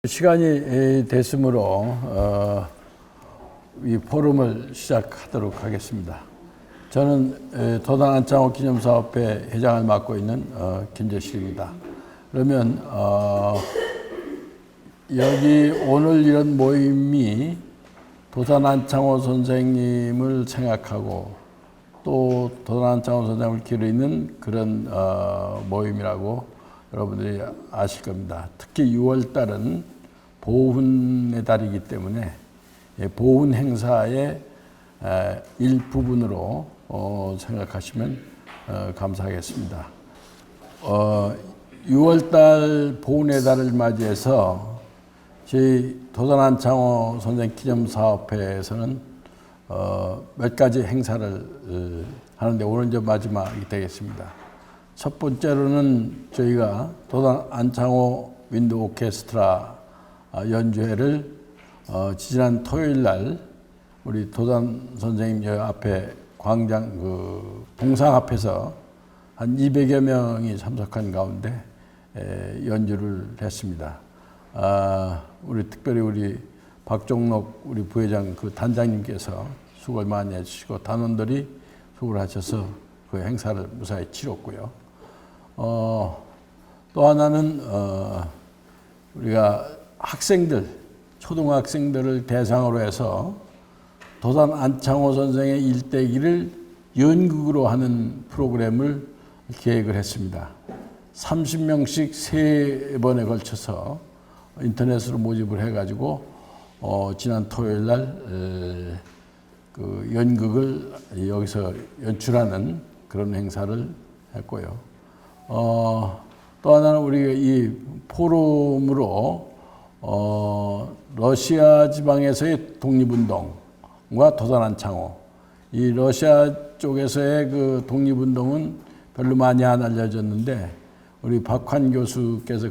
시간이 됐으므로 이 포럼을 시작하도록 하겠습니다. 저는 도단 안창호 기념사업회 회장을 맡고 있는 김재실입니다. 그러면 여기 오늘 이런 모임이 도단 안창호 선생님을 생각하고 또 도단 안창호 선생님을 기리는 그런 모임이라고 여러분들이 아실 겁니다. 특히 6월 달은 보훈의 달이기 때문에 보훈 행사의 일부분으로 생각하시면 감사하겠습니다. 6월 달 보훈의 달을 맞이해서 저희 도단 안창호 선생 기념사업회에서는 몇 가지 행사를 하는데 오늘 이제 마지막이 되겠습니다. 첫 번째로는 저희가 도단 안창호 윈드 오케스트라 연주회를 지난 토요일 날 우리 도단 선생님 앞에 광장 동상 앞에서 한 200여 명이 참석한 가운데 연주를 했습니다. 특별히 우리 박종록 우리 부회장 단장님께서 수고를 많이 해주시고 단원들이 수고를 하셔서 그 행사를 무사히 치렀고요. 또 하나는 우리가 초등학생들을 대상으로 해서 도단 안창호 선생의 일대기를 연극으로 하는 프로그램을 계획을 했습니다. 30명씩 3번에 걸쳐서 인터넷으로 모집을 해가지고 지난 토요일 날 그 연극을 여기서 연출하는 그런 행사를 했고요. 또 하나는 우리가 이 포럼으로 러시아 지방에서의 독립운동과 도단 안창호, 이 러시아 쪽에서의 그 독립운동은 별로 많이 안 알려졌는데 우리 박환 교수께서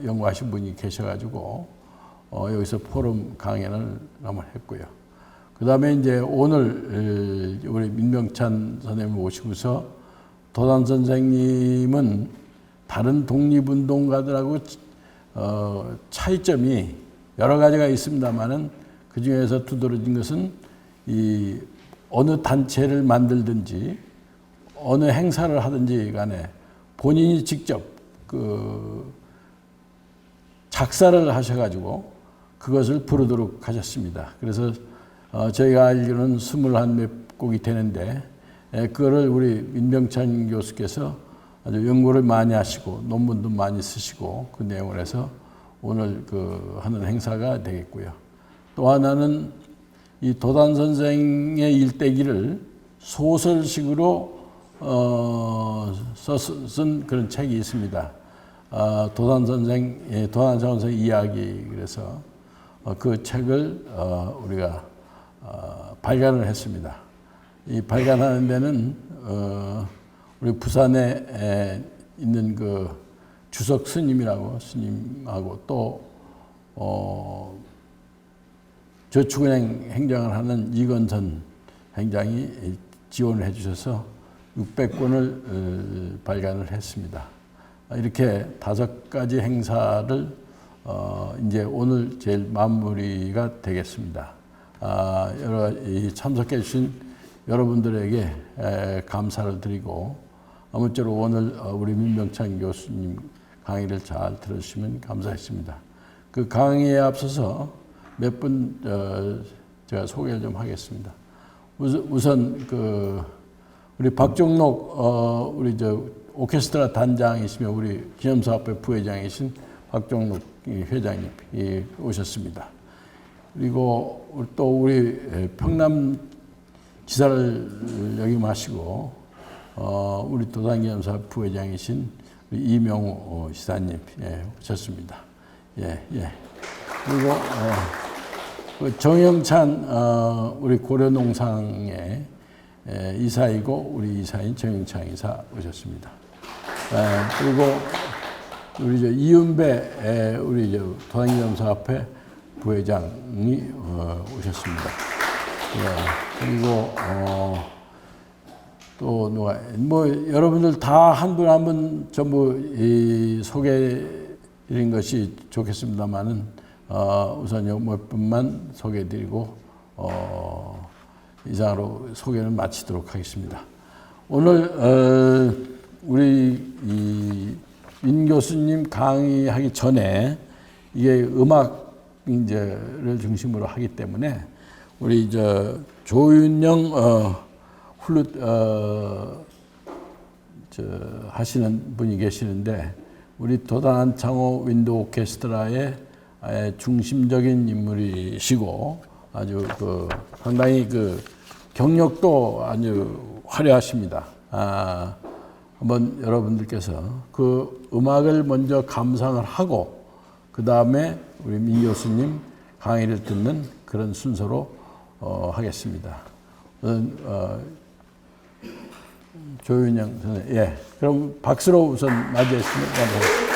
연구하신 분이 계셔가지고 여기서 포럼 강연을 한번 했고요. 그 다음에 이제 오늘 우리 민명찬 선생님을 모시고서 도단 선생님은 다른 독립운동가들하고 차이점이 여러 가지가 있습니다만은 그 중에서 두드러진 것은 이 어느 단체를 만들든지 어느 행사를 하든지 간에 본인이 직접 작사를 하셔가지고 그것을 부르도록 하셨습니다. 그래서 저희가 알기로는 21몇 곡이 되는데 그거를 우리 민병찬 교수께서 아주 연구를 많이 하시고 논문도 많이 쓰시고 그 내용을 해서 오늘 하는 행사가 되겠고요. 또 하나는 이 도단 선생의 일대기를 소설식으로 쓴 그런 책이 있습니다. 도단 선생 이야기. 그래서 그 책을 우리가 발간을 했습니다. 이 발간하는 데는 우리 부산에 있는 주석 스님하고 또 저축은행 행장을 하는 이건선 행장이 지원을 해주셔서 600권을 발간을 했습니다. 이렇게 5가지 행사를 이제 오늘 제일 마무리가 되겠습니다. 참석해 주신 여러분들에게 감사를 드리고 아무쪼록 오늘 우리 민병찬 교수님 강의를 잘 들어주시면 감사했습니다. 그 강의에 앞서서 몇 분 제가 소개를 좀 하겠습니다. 우선 우리 박종록 우리 오케스트라 단장이시며 우리 기념사업회 부회장이신 박종록 회장님이 오셨습니다. 그리고 또 우리 평남 지사를 역임하시고 우리 도단기념사 부회장이신 우리 이명호 지사님 오셨습니다. 그리고 정영찬 우리 고려농상의 이사이고 우리 이사인 정영찬 이사 오셨습니다. 그리고 우리 이윤배 우리 도단기념사업회 부회장이 오셨습니다. 그리고 또 누가 여러분들 다 한 분 한 분 전부 소개해 이런 것이 좋겠습니다만은 우선 몇 분만 소개해드리고 이상으로 소개는 마치도록 하겠습니다. 오늘 우리 민 교수님 강의하기 전에 이게 음악 이제를 중심으로 하기 때문에 우리 조윤영 플룻 하시는 분이 계시는데 우리 도단안창호 윈드 오케스트라의 중심적인 인물이시고 아주 상당히 경력도 아주 화려하십니다. 한번 여러분들께서 그 음악을 먼저 감상을 하고 그 다음에 우리 민 교수님 강의를 듣는 그런 순서로 하겠습니다. 조윤영 선생님, 예, 그럼 박수로 우선 맞이했습니다.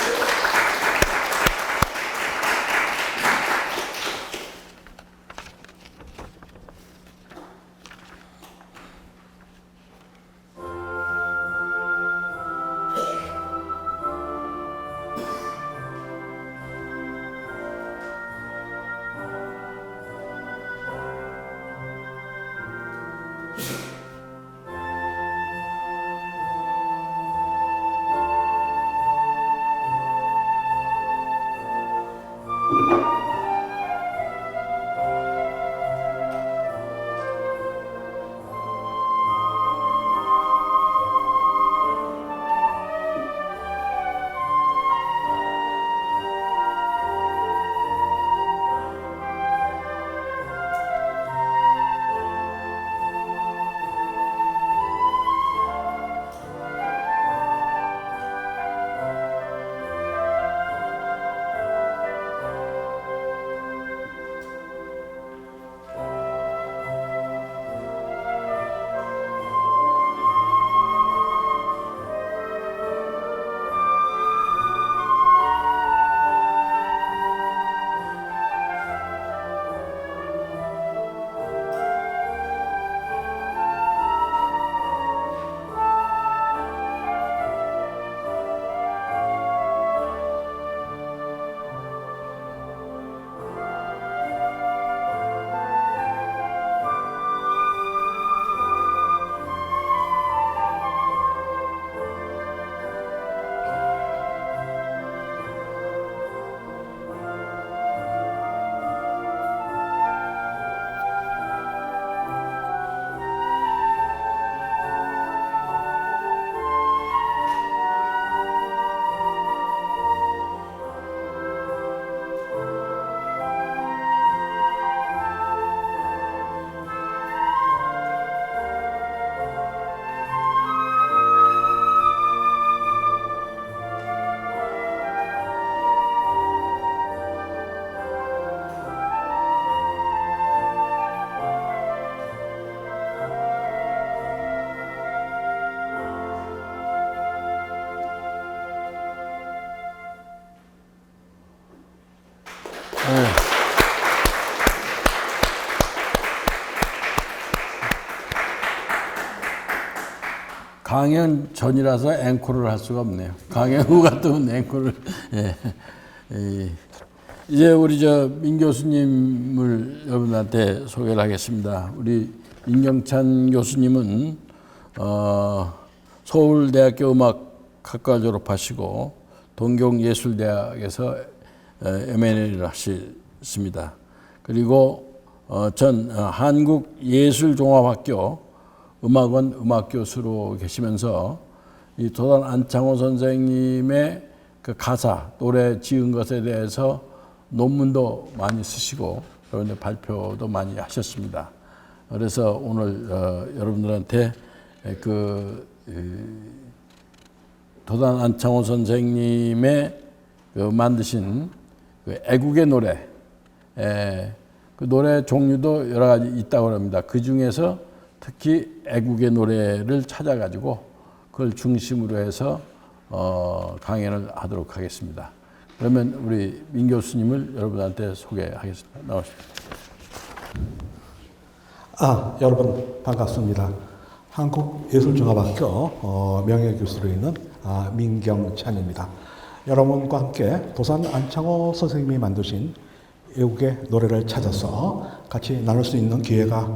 강연 전이라서 앵콜을 할 수가 없네요. 강연 후 같은 앵콜을. 예. 이제 우리 민 교수님을 여러분한테 소개를 하겠습니다. 우리 임경찬 교수님은 서울대학교 음악학과 졸업하시고 동경예술대학에서 M&A를 하셨습니다. 그리고 전 한국예술종합학교 음악원 음악교수로 계시면서 이 도단 안창호 선생님의 그 가사, 노래 지은 것에 대해서 논문도 많이 쓰시고 여러분들 발표도 많이 하셨습니다. 그래서 오늘 여러분들한테 도단 안창호 선생님의 만드신 애국의 노래, 그 노래 종류도 여러 가지 있다고 합니다. 그 중에서 특히 애국의 노래를 찾아가지고 그걸 중심으로 해서 강연을 하도록 하겠습니다. 그러면 우리 민 교수님을 여러분한테 소개하겠습니다. 나오십시오. 여러분 반갑습니다. 한국예술종합학교 명예교수로 있는 민경찬입니다. 여러분과 함께 도산 안창호 선생님이 만드신 애국의 노래를 찾아서 같이 나눌 수 있는 기회가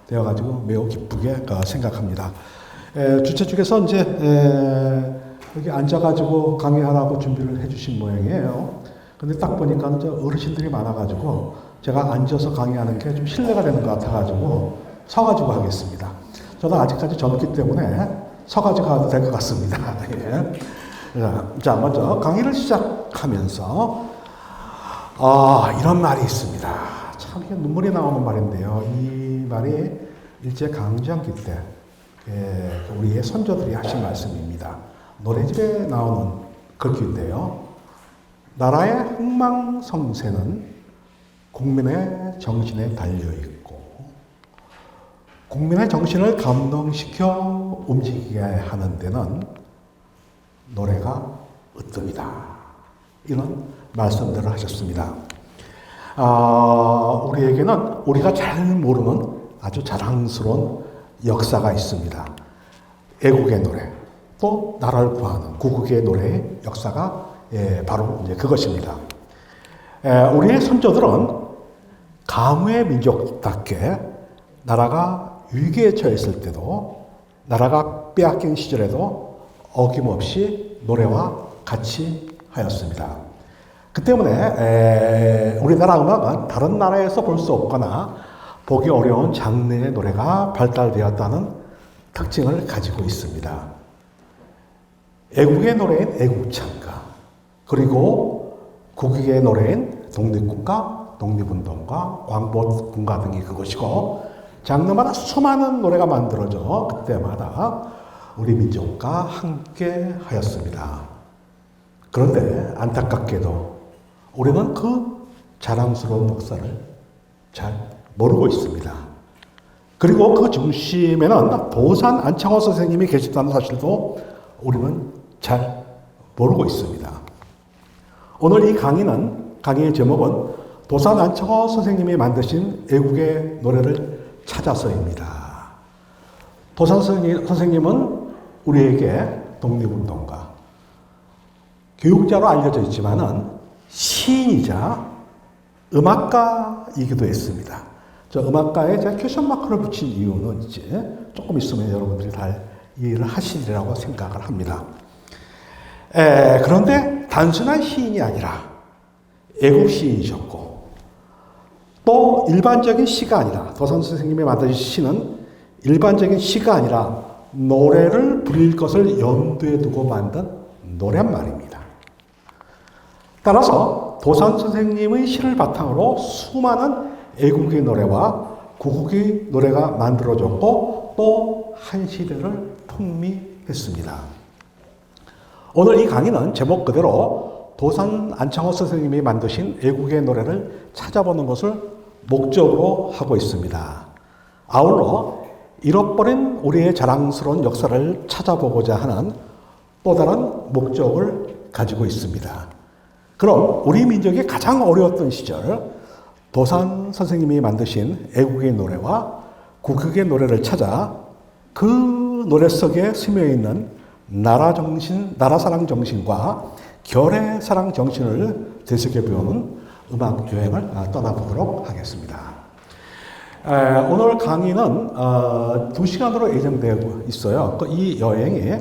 되어가지고 매우 기쁘게 생각합니다. 주최 측에서 이제 여기 앉아가지고 강의하라고 준비를 해주신 모양이에요. 근데 딱 보니까 이제 어르신들이 많아가지고 제가 앉아서 강의하는 게 좀 실례가 되는 것 같아가지고 서가지고 하겠습니다. 저는 아직까지 젊기 때문에 서가지고 가도 될 것 같습니다. 예. 자, 먼저 강의를 시작하면서 이런 말이 있습니다. 참 이게 눈물이 나오는 말인데요. 이 말이 일제 강점기 때 우리의 선조들이 하신 말씀입니다. 노래집에 나오는 글귀인데요. 나라의 흥망성쇠는 국민의 정신에 달려있고 국민의 정신을 감동시켜 움직이게 하는 데는 노래가 으뜸이다. 이런 말씀들을 하셨습니다. 우리에게는 우리가 잘 모르는 아주 자랑스러운 역사가 있습니다. 애국의 노래, 또 나라를 구하는 구국의 노래의 역사가 바로 이제 그것입니다. 우리의 선조들은 가무의 민족답게 나라가 위기에 처했을 때도 나라가 빼앗긴 시절에도 어김없이 노래와 같이 하였습니다. 그 때문에 우리나라 음악은 다른 나라에서 볼 수 없거나 보기 어려운 장르의 노래가 발달되었다는 특징을 가지고 있습니다. 애국의 노래인 애국창가, 그리고 국익의 노래인 독립국가, 독립운동가, 광복군가 등이 그것이고 장르마다 수많은 노래가 만들어져 그때마다 우리 민족과 함께 하였습니다. 그런데 안타깝게도 우리는 그 자랑스러운 역사를 잘 모르고 있습니다. 그리고 그 중심에는 도산 안창호 선생님이 계셨다는 사실도 우리는 잘 모르고 있습니다. 오늘 이 강의의 제목은 도산 안창호 선생님이 만드신 애국의 노래를 찾아서입니다. 도산 선생님은 우리에게 독립운동가, 교육자로 알려져 있지만은 시인이자 음악가이기도 했습니다. 저 음악가에 제가 퀘션 마크를 붙인 이유는 이제 조금 있으면 여러분들이 다 이해를 하시리라고 생각을 합니다. 그런데 단순한 시인이 아니라 애국 시인이셨고 또 일반적인 시가 아니라 도산 선생님이 만드신 시는 일반적인 시가 아니라 노래를 부릴 것을 염두에 두고 만든 노랫말입니다. 따라서 도산 선생님의 시를 바탕으로 수많은 애국의 노래와 구국의 노래가 만들어졌고 또 한 시대를 풍미했습니다. 오늘 이 강의는 제목 그대로 도산 안창호 선생님이 만드신 애국의 노래를 찾아보는 것을 목적으로 하고 있습니다. 아울러 잃어버린 우리의 자랑스러운 역사를 찾아보고자 하는 또 다른 목적을 가지고 있습니다. 그럼 우리 민족이 가장 어려웠던 시절 도산 선생님이 만드신 애국의 노래와 국익의 노래를 찾아 그 노래 속에 스며있는 나라사랑 정신과 결의사랑 정신을 되새겨보는 음악 여행을 떠나보도록 하겠습니다. 오늘 강의는 2시간으로 예정되고 있어요. 이 여행이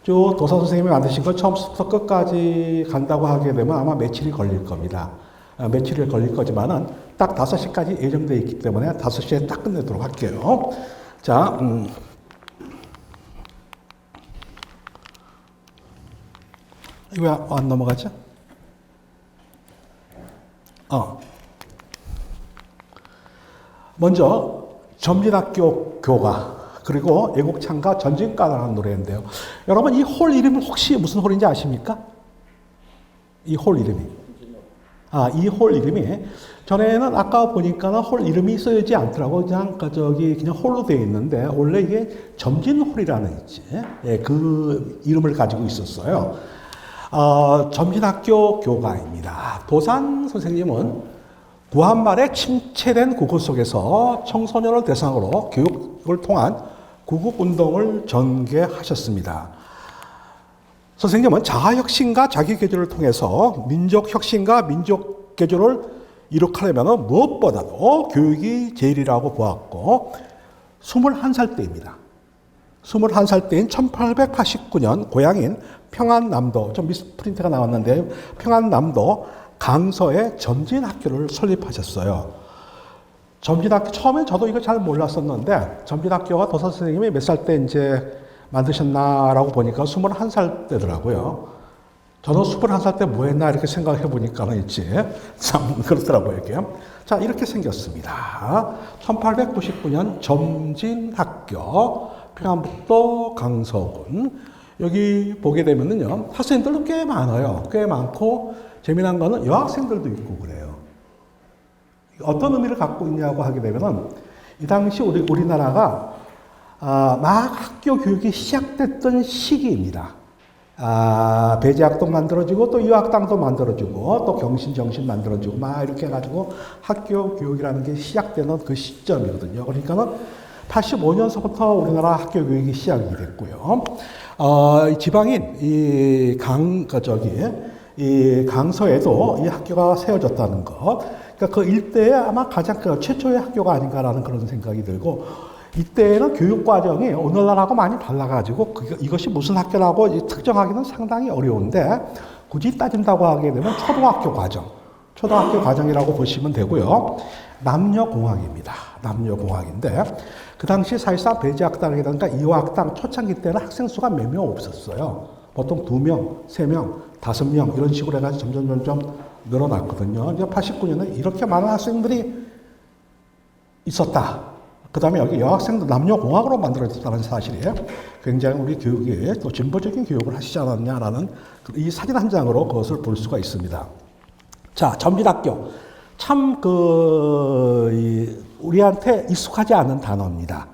도산 선생님이 만드신 걸 처음부터 끝까지 간다고 하게 되면 아마 며칠이 걸릴 겁니다. 며칠이 걸릴 거지만은 딱 5시까지 예정되어 있기 때문에 5시에 딱 끝내도록 할게요. 자, 왜 안 넘어가죠? 먼저 점진학교 교가 그리고 애국창가 전진가라는 노래인데요. 여러분 이 홀 이름이 혹시 무슨 홀인지 아십니까? 이 홀 이름이. 이 홀 이름이 전에는 아까 보니까는 홀 이름이 쓰여지지 않더라고. 그냥 홀로 되어 있는데 원래 이게 점진홀이라는 그 이름을 가지고 있었어요. 점진학교 교가입니다. 도산 선생님은 구한말에 침체된 국어 속에서 청소년을 대상으로 교육을 통한 구국운동을 전개하셨습니다. 선생님은 자아혁신과 자기개조를 통해서 민족혁신과 민족개조를 이룩하려면 무엇보다도 교육이 제일이라고 보았고 21살 때입니다. 21살 때인 1889년 고향인 평안남도, 좀 미스프린트가 나왔는데 평안남도 강서에 점진학교를 설립하셨어요. 점진학교, 처음에 저도 이거 잘 몰랐었는데 점진학교가 도서 선생님이 몇 살 때 이제 만드셨나라고 보니까 21살 때더라고요. 저는 21살 때 뭐 했나 이렇게 생각해 보니까는 있지. 참 그렇더라고요, 이게. 자, 이렇게 생겼습니다. 1899년 점진학교, 평안북도 강서군. 여기 보게 되면은요, 학생들도 꽤 많아요. 꽤 많고, 재미난 거는 여학생들도 있고 그래요. 어떤 의미를 갖고 있냐고 하게 되면은, 이 당시 우리나라가 막 학교 교육이 시작됐던 시기입니다. 배제학도 만들어지고 또 유학당도 만들어지고 또 경신정신 만들어지고 막 이렇게 해가지고 학교 교육이라는 게 시작되는 그 시점이거든요. 그러니까는 85년서부터 우리나라 학교 교육이 시작이 됐고요. 지방인 이 강서에도 이 학교가 세워졌다는 것. 그러니까 그 일대에 아마 가장 최초의 학교가 아닌가라는 그런 생각이 들고. 이때는 교육 과정이 오늘날하고 많이 달라가지고 이것이 무슨 학교라고 특정하기는 상당히 어려운데 굳이 따진다고 하게 되면 초등학교 과정이라고 보시면 되고요. 남녀공학입니다. 남녀공학인데 그 당시 사실상 배제학당이라든가 이화학당 초창기 때는 학생 수가 몇 명 없었어요. 보통 2명, 3명, 5명 이런 식으로 해가지고 점점 늘어났거든요. 이제 89년에 이렇게 많은 학생들이 있었다. 그 다음에 여기 여학생도 남녀공학으로 만들어졌다는 사실이 굉장히 우리 교육에 또 진보적인 교육을 하시지 않았냐라는 이 사진 한 장으로 그것을 볼 수가 있습니다. 자, 점진학교. 참, 우리한테 익숙하지 않은 단어입니다.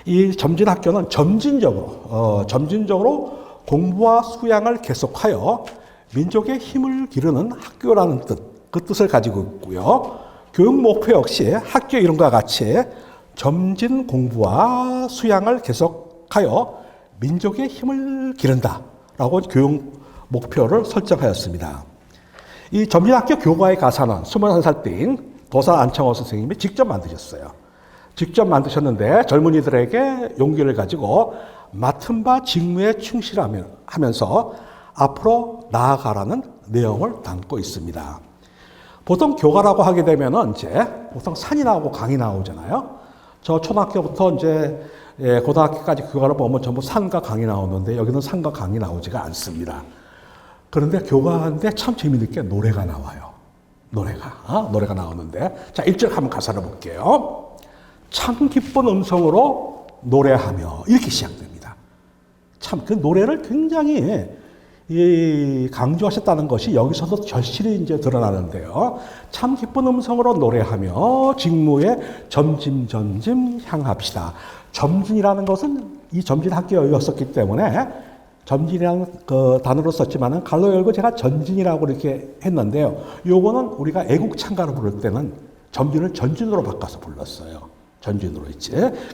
이 점진학교는 점진적으로 공부와 수양을 계속하여 민족의 힘을 기르는 학교라는 그 뜻을 가지고 있고요. 교육 목표 역시 학교 이름과 같이 점진 공부와 수양을 계속하여 민족의 힘을 기른다라고 교육 목표를 설정하였습니다. 이 점진학교 교과의 가사는 21살 때인 도사 안창호 선생님이 직접 만드셨어요. 직접 만드셨는데 젊은이들에게 용기를 가지고 맡은 바 직무에 충실하면서 앞으로 나아가라는 내용을 담고 있습니다. 보통 교과라고 하게 되면은 이제 보통 산이 나오고 강이 나오잖아요. 저 초등학교부터 이제 고등학교까지 교과를 보면 전부 산과 강이 나오는데 여기는 산과 강이 나오지가 않습니다. 그런데 교과인데 참 재미있는 게 노래가 나와요. 노래가 나오는데 자 1절 한번 가사를 볼게요. 참 기쁜 음성으로 노래하며 이렇게 시작됩니다. 참 그 노래를 굉장히 강조하셨다는 것이 여기서도 절실히 이제 드러나는데요. 참 기쁜 음성으로 노래하며 직무에 점진 향합시다. 점진이라는 것은 이 점진 학교였었기 때문에 점진이라는 그 단어로 썼지만은 갈로 열고 제가 전진이라고 이렇게 했는데요. 요거는 우리가 애국 찬가를 부를 때는 점진을 전진으로 바꿔서 불렀어요. 전진으로 있지.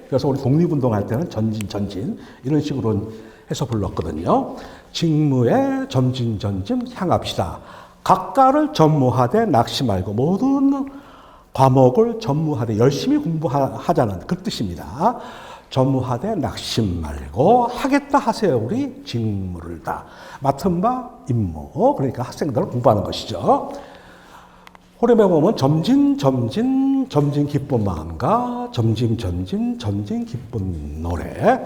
그래서 우리 독립운동할 때는 전진 이런 식으로 해서 불렀거든요. 직무에 점진 향합시다. 각가를 전무하되 낙심 말고 모든 과목을 전무하되 열심히 공부하자는 그 뜻입니다. 전무하되 낙심 말고 하겠다 하세요. 우리 직무를 다. 맡은 바 임무. 그러니까 학생들을 공부하는 것이죠. 호렴에 보면 점진 기쁜 마음과 점진 기쁜 노래.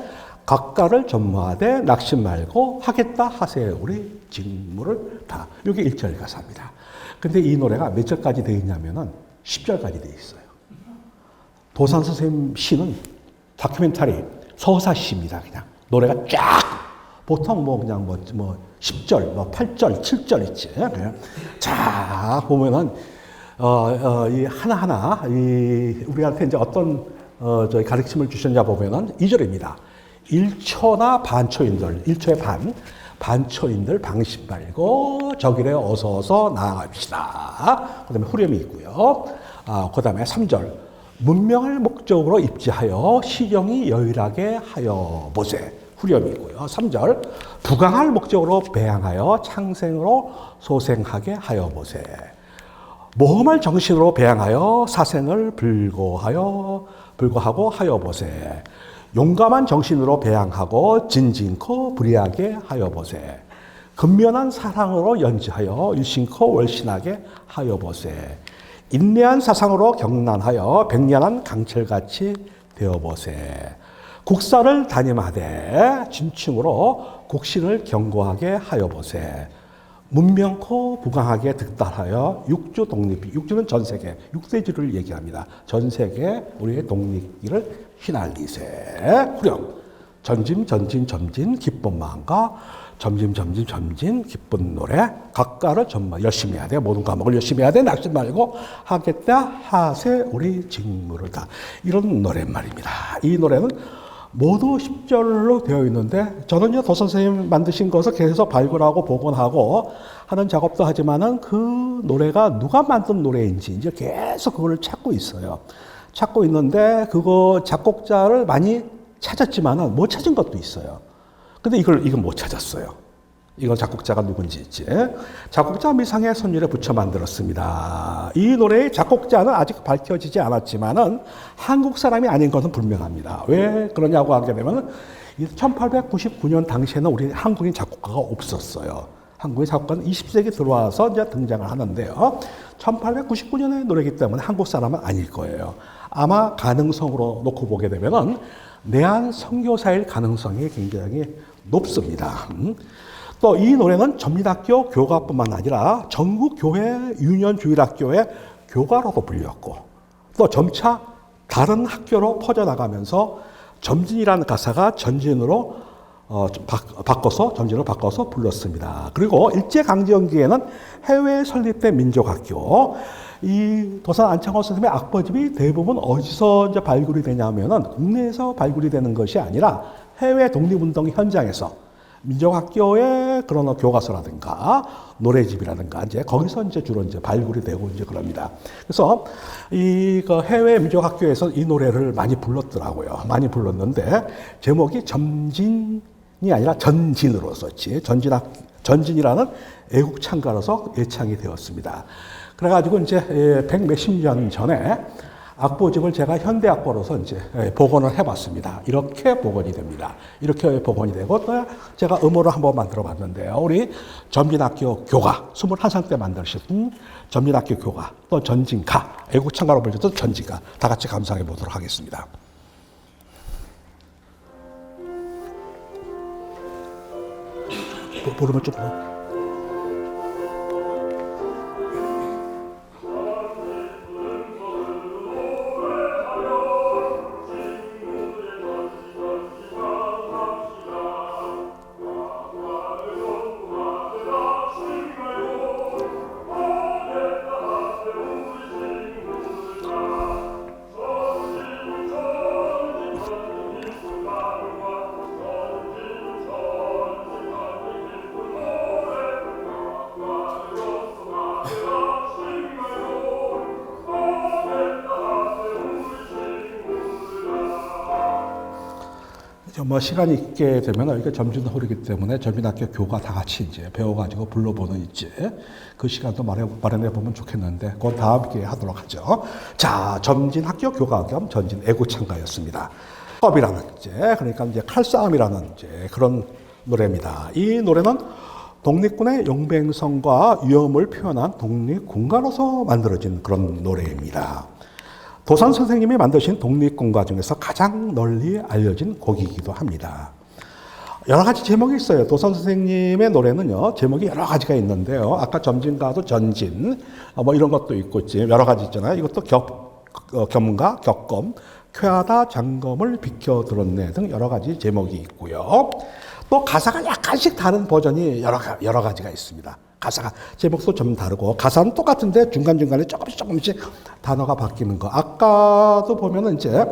각가를 전무하되 낙심 말고 하겠다 하세요. 우리 직무를 다. 이게 1절 가사입니다. 근데 이 노래가 몇 절까지 되어 있냐면은 10절까지 되어 있어요. 도산 선생님 시는 다큐멘터리 서사시입니다. 그냥 노래가 쫙 보통 그냥 10절, 8절, 7절 있지. 자 보면은 이 하나하나 우리한테 이제 어떤 저희 가르침을 주셨냐 보면은 2절입니다. 1초나 반초인들, 1초의 반초인들 방심 말고 저길에 어서 나아갑시다. 그 다음에 후렴이 있고요. 그 다음에 3절. 문명을 목적으로 입지하여 시경이 여일하게 하여 보세. 후렴이 있고요. 3절. 부강할 목적으로 배양하여 창생으로 소생하게 하여 보세. 모험할 정신으로 배양하여 사생을 불고하고 하여 보세. 용감한 정신으로 배양하고 진진코 불의하게 하여 보세. 근면한 사랑으로 연지하여 일신코 월신하게 하여 보세. 인내한 사상으로 경란하여 백년한 강철같이 되어보세. 국사를 다님하되 진충으로 국신을 견고하게 하여 보세. 문명코 부강하게 득달하여 육주 독립, 육주는 전 세계, 육대지를 얘기합니다. 전 세계 우리의 독립기를 휘날리세. 후렴 전진 기쁜 마음과 점진 기쁜 노래 각가를 전마 열심히 해야 돼. 모든 과목을 열심히 해야 돼. 낙심 말고 하겠다 하세 우리 직무를 다. 이런 노랫말입니다. 이 노래는 모두 10절로 되어 있는데 저는요 도선생님 만드신 것을 계속 발굴하고 복원하고 하는 작업도 하지만은 그 노래가 누가 만든 노래인지 이제 계속 그걸 찾고 있어요. 찾고 있는데 그거 작곡자를 많이 찾았지만은 못 찾은 것도 있어요. 근데 이건 못 찾았어요. 이건 작곡자가 누군지 있지. 작곡자 미상의 손율에 붙여 만들었습니다. 이 노래의 작곡자는 아직 밝혀지지 않았지만은 한국 사람이 아닌 것은 분명합니다. 왜 그러냐고 하게 되면 1899년 당시에는 우리 한국인 작곡가가 없었어요. 한국의 작곡가는 20세기 들어와서 이제 등장을 하는데요. 1899년의 노래이기 때문에 한국 사람은 아닐 거예요. 아마 가능성으로 놓고 보게 되면은 내한 선교사일 가능성이 굉장히 높습니다. 또 이 노래는 전민학교 교가뿐만 아니라 전국 교회 유년 주일학교의 교가로도 불렸고 또 점차 다른 학교로 퍼져나가면서 점진이라는 가사가 전진으로 바꿔서 불렀습니다. 그리고 일제강점기에는 해외에 설립된 민족학교, 이 도산 안창호 선생님의 악보집이 대부분 어디서 이제 발굴이 되냐면은 국내에서 발굴이 되는 것이 아니라 해외 독립운동 현장에서 민족학교의 그런 교과서라든가 노래집이라든가 이제 거기서 이제 주로 이제 발굴이 되고 이제 그럽니다. 그래서 이 해외 민족학교에서 이 노래를 많이 불렀더라고요. 많이 불렀는데 제목이 점진이 아니라 전진으로 썼지. 전진이라는 애국 창가로서 예창이 되었습니다. 그래가지고 이제 100몇십 년 전에 악보집을 제가 현대 악보로서 이제 복원을 해봤습니다. 이렇게 복원이 됩니다. 이렇게 복원이 되고 또 제가 음원을 한번 만들어 봤는데요. 우리 전민학교 교가, 21살 때 만드신 전민학교 교가, 또 전진가, 애국창가로 불렸던 전진가 다 같이 감상해 보도록 하겠습니다. 부르면 좀 뭐 시간이 있게 되면 이게 점진홀이기 때문에 전민학교 교가 다 같이 이제 배워가지고 불러보는 이제 그 시간도 마련해 보면 좋겠는데 그건 다음 기회에 하도록 하죠. 자, 점진학교 교가 겸 전진 애국창가였습니다. 법이라는 이제 그러니까 이제 칼싸움이라는 이제 그런 노래입니다. 이 노래는 독립군의 용맹성과 위엄을 표현한 독립군가로서 만들어진 그런 노래입니다. 도산 선생님이 만드신 독립군가 중에서 가장 널리 알려진 곡이기도 합니다. 여러 가지 제목이 있어요. 도산 선생님의 노래는요, 제목이 여러 가지가 있는데요. 아까 점진가도 전진, 뭐 이런 것도 있고, 여러 가지 있잖아요. 이것도 겸가, 격검, 쾌하다, 장검을 비켜 들었네 등 여러 가지 제목이 있고요. 또 가사가 약간씩 다른 버전이 여러 가지가 있습니다. 가사가 제목도 좀 다르고 가사는 똑같은데 중간중간에 조금씩 단어가 바뀌는 거. 아까도 보면은 이제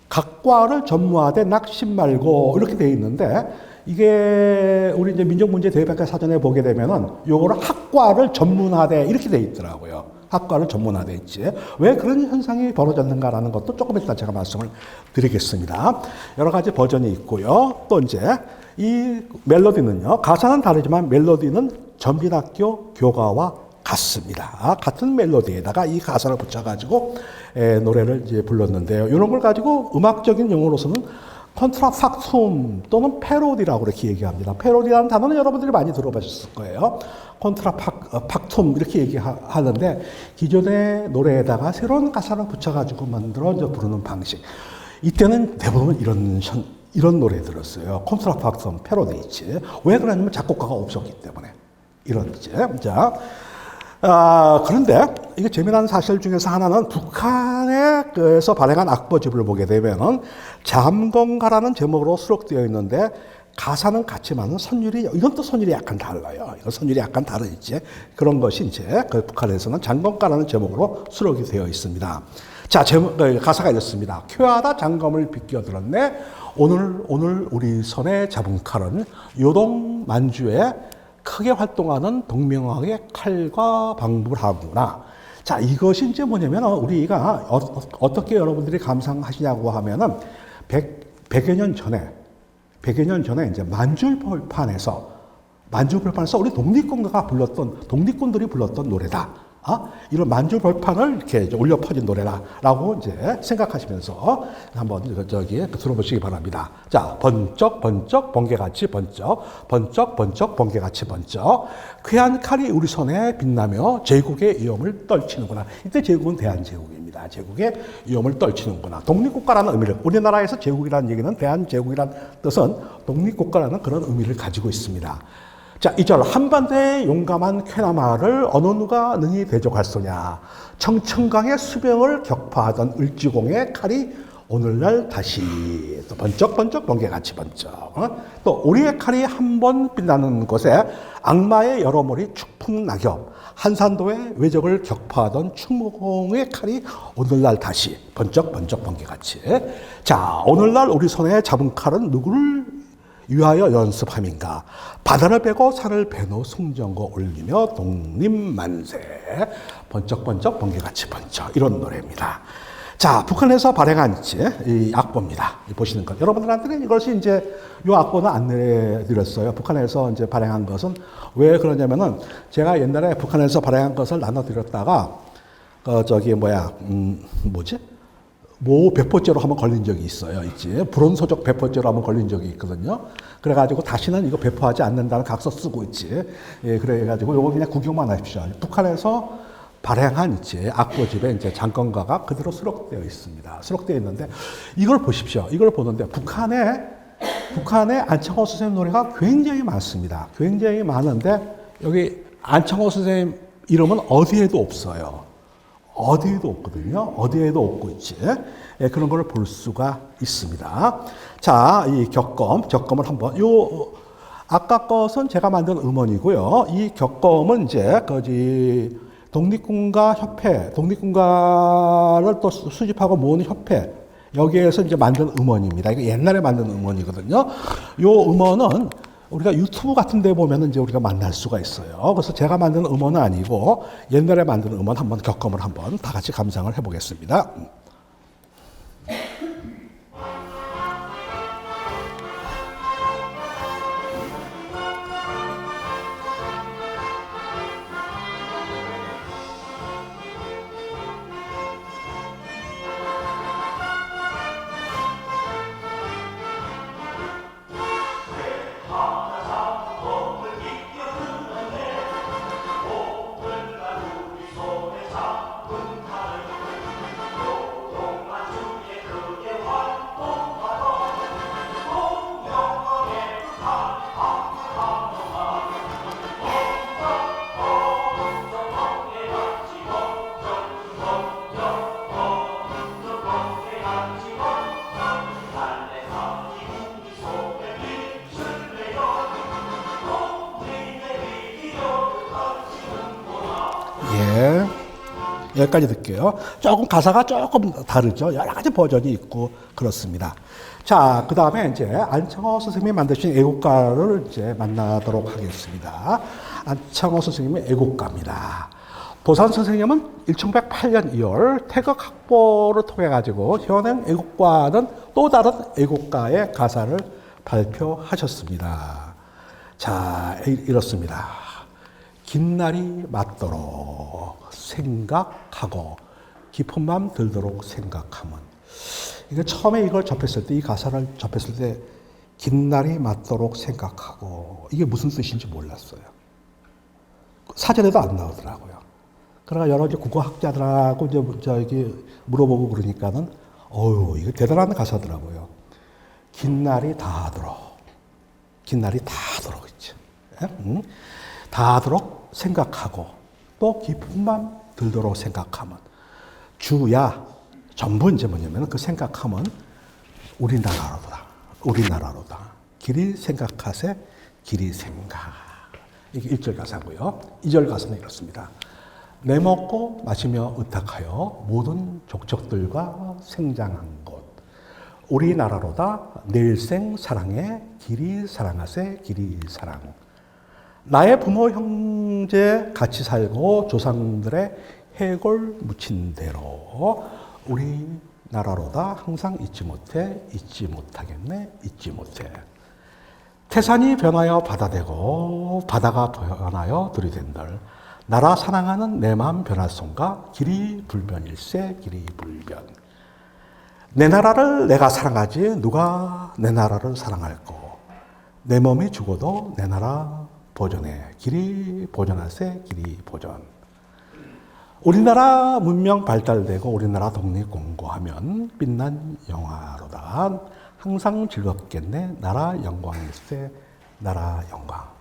각과를 전무하되 낙심 말고 이렇게 돼 있는데 이게 우리 이제 민족문제 대백과 사전에 보게 되면은 요거를 학과를 전문하되 이렇게 돼 있더라고요. 학과를 전문화돼 있지. 왜 그런 현상이 벌어졌는가라는 것도 조금 이따 제가 말씀을 드리겠습니다. 여러 가지 버전이 있고요. 또 이제 이 멜로디는요, 가사는 다르지만 멜로디는 전민학교 교가와 같습니다. 같은 멜로디에다가 이 가사를 붙여가지고 노래를 이제 불렀는데요. 이런 걸 가지고 음악적인 용어로서는 콘트라팍툼 또는 패로디라고 이렇게 얘기합니다. 패로디라는 단어는 여러분들이 많이 들어보셨을 거예요. 콘트라팍툼 이렇게 얘기하는데 기존의 노래에다가 새로운 가사를 붙여가지고 만들어 부르는 방식. 이때는 대부분 이런 노래 들었어요. 콘트라팍툼 패로디지. 왜 그러냐면 작곡가가 없었기 때문에 이런지. 자. 그런데 이게 재미난 사실 중에서 하나는 북한에서 발행한 악보집을 보게 되면은 잠건가라는 제목으로 수록되어 있는데 가사는 같지만 선율이, 이건 또 선율이 약간 달라요. 이건 선율이 약간 다르지. 그런 것이 이제 그 북한에서는 잠건가라는 제목으로 수록이 되어 있습니다. 자, 가사가 이렇습니다. 쾌하다 장검을 비껴들었네. 오늘 우리 손에 잡은 칼은 요동 만주에 크게 활동하는 동명왕의 칼과 방불 하구나. 자, 이것이 이제 뭐냐면 우리가 어떻게 여러분들이 감상하시냐고 하면은 100여 년 전에 이제 만주벌판에서 우리 독립군들이 불렀던 노래다. 이런 만주벌판을 이렇게 올려 퍼진 노래라고 이제 생각하시면서 한번 들어보시기 바랍니다. 자, 번쩍 번개같이 번쩍 번개같이 번쩍 쾌한 칼이 우리 손에 빛나며 제국의 위엄을 떨치는구나. 이때 제국은 대한제국입니다. 제국의 위엄을 떨치는구나. 독립국가라는 의미를, 우리나라에서 제국이라는 얘기는 대한제국이라는 뜻은 독립국가라는 그런 의미를 가지고 있습니다. 자, 2절 한반도의 용감한 쾌나마를 어느 누가 능히 대적할소냐. 청천강의 수병을 격파하던 을지공의 칼이 오늘날 다시 또 번쩍 번개같이 번쩍. 또 우리의 칼이 한 번 빛나는 곳에 악마의 여러머리 축풍 낙엽. 한산도의 외적을 격파하던 충무공의 칼이 오늘날 다시 번쩍 번개같이. 자, 오늘날 우리 손에 잡은 칼은 누구를 위하여 연습함인가. 바다를 베고 산을 베노 숭정거 올리며 독립만세. 번쩍 번개같이 번쩍. 이런 노래입니다. 자, 북한에서 발행한 이 악보입니다. 보시는 것. 여러분들한테는 이것이 이제 이 악보는 안 내드렸어요. 북한에서 이제 발행한 것은 왜 그러냐면은 제가 옛날에 북한에서 발행한 것을 나눠드렸다가 모 배포죄로 한번 걸린 적이 있어요. 불온소적 배포죄로 한번 걸린 적이 있거든요. 그래가지고 다시는 이거 배포하지 않는다는 각서 쓰고 있지. 예, 그래가지고 요거 그냥 구경만 하십시오. 북한에서 발행한 악보집에 이제 잠건가가 그대로 수록되어 있습니다. 수록되어 있는데 이걸 보십시오. 이걸 보는데 북한에 안창호 선생님 노래가 굉장히 많습니다. 굉장히 많은데 여기 안창호 선생님 이름은 어디에도 없어요. 어디에도 없거든요. 어디에도 없고 있지. 예, 그런 걸 볼 수가 있습니다. 자, 이 격검을 한번, 아까 것은 제가 만든 음원이고요. 이 격검은 이제, 독립군가를 또 수집하고 모으는 협회, 여기에서 이제 만든 음원입니다. 이거 옛날에 만든 음원이거든요. 요 음원은 우리가 유튜브 같은 데 보면 이제 우리가 만날 수가 있어요. 그래서 제가 만든 음원은 아니고 옛날에 만든 음원 한번 격검을 한번 다 같이 감상을 해보겠습니다. 여기까지 듣게요. 조금 가사가 조금 다르죠. 여러 가지 버전이 있고 그렇습니다. 자, 그 다음에 이제 안창호 선생님이 만드신 애국가를 이제 만나도록 하겠습니다. 안창호 선생님의 애국가입니다. 도산 선생님은 1908년 2월 태극 학보를 통해 가지고 현행 애국과는 또 다른 애국가의 가사를 발표하셨습니다. 자, 이렇습니다. 긴 날이 맞도록 생각하고 깊은 맘 들도록 생각하면. 이게 처음에 이걸 접했을 때, 이 가사를 접했을 때 긴 날이 맞도록 생각하고 이게 무슨 뜻인지 몰랐어요. 사전에도 안 나오더라고요. 그러나 여러 이제 국어학자들하고 이제 저기 물어보고 그러니까는 이게 대단한 가사더라고요. 긴 날이 다하도록, 긴 날이 다하도록 있죠. 다하도록 생각하고 또 깊은 맘 들도록 생각하면 주야 전부 이제 뭐냐면 그 생각하면 우리나라로다. 우리나라로다. 길이 생각하세 길이 생각. 이게 1절 가사고요. 2절 가사는 이렇습니다. 내 먹고 마시며 의탁하여 모든 족적들과 생장한 곳 우리나라로다. 내일생 사랑해 길이 사랑하세 길이 사랑. 나의 부모 형제 같이 살고 조상들의 해골 묻힌 대로 우리나라로다. 항상 잊지 못해 잊지 못하겠네 잊지 못해. 태산이 변하여 바다 되고 바다가 변하여 들이 된들 나라 사랑하는 내 마음 변할 손가 길이 불변일세 길이 불변. 내 나라를 내가 사랑하지 누가 내 나라를 사랑할꼬. 내 몸이 죽어도 내 나라 보존해 길이 보존하세 길이 보존. 우리나라 문명 발달되고 우리나라 독립 공고하면 빛난 영화로다. 항상 즐겁겠네 나라 영광일세 나라 영광.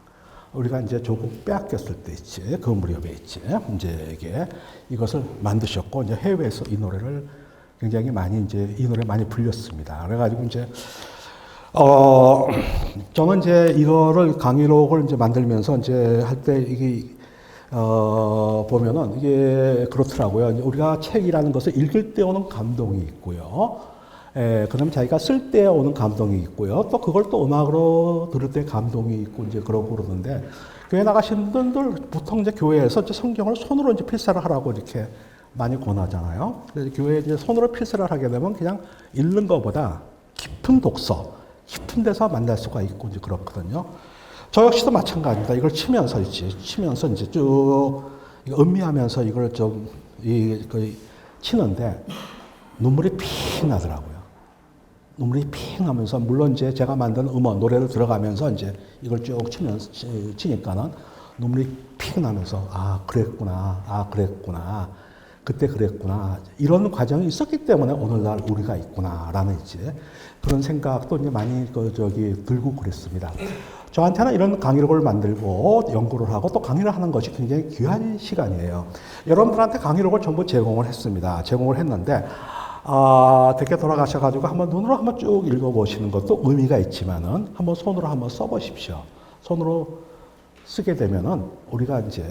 우리가 이제 조국 빼앗겼을 때 있지, 그 무렵에 있지, 이제 이게 이것을 만드셨고, 이제 해외에서 이 노래를 굉장히 많이 이제 이 노래 많이 불렸습니다. 그래가지고 이제, 저는 이제 이거를 강의록을 이제 만들면서 이제 할 때 이게, 보면은 이게 그렇더라고요. 우리가 책이라는 것을 읽을 때 오는 감동이 있고요. 그다음에 자기가 쓸 때 오는 감동이 있고요. 또 그걸 또 음악으로 들을 때 감동이 있고 이제 그러고 그러는데 교회 나가시는 분들 보통 이제 교회에서 이제 성경을 손으로 이제 필사를 하라고 이렇게 많이 권하잖아요. 그래서 교회에 이제 손으로 필사를 하게 되면 그냥 읽는 것보다 깊은 독서, 깊은 데서 만날 수가 있고 이제 그렇거든요. 저 역시도 마찬가지입니다. 이걸 치면서 이제 쭉 음미하면서 이걸 좀 치는데 눈물이 핑 나더라고요. 눈물이 핑 나면서, 물론 이제 제가 만든 음원, 노래를 들어가면서 이제 이걸 쭉 치니까는 눈물이 핑 나면서, 그랬구나. 그때 그랬구나. 이런 과정이 있었기 때문에 오늘날 우리가 있구나라는 이제 그런 생각도 이제 많이 들고 그랬습니다. 저한테는 이런 강의록을 만들고 연구를 하고 또 강의를 하는 것이 굉장히 귀한 시간이에요. 여러분들한테 강의록을 전부 제공을 했습니다. 제공을 했는데, 댁에 돌아가셔가지고 한번 눈으로 한번 쭉 읽어보시는 것도 의미가 있지만은 한번 손으로 한번 써보십시오. 손으로 쓰게 되면은 우리가 이제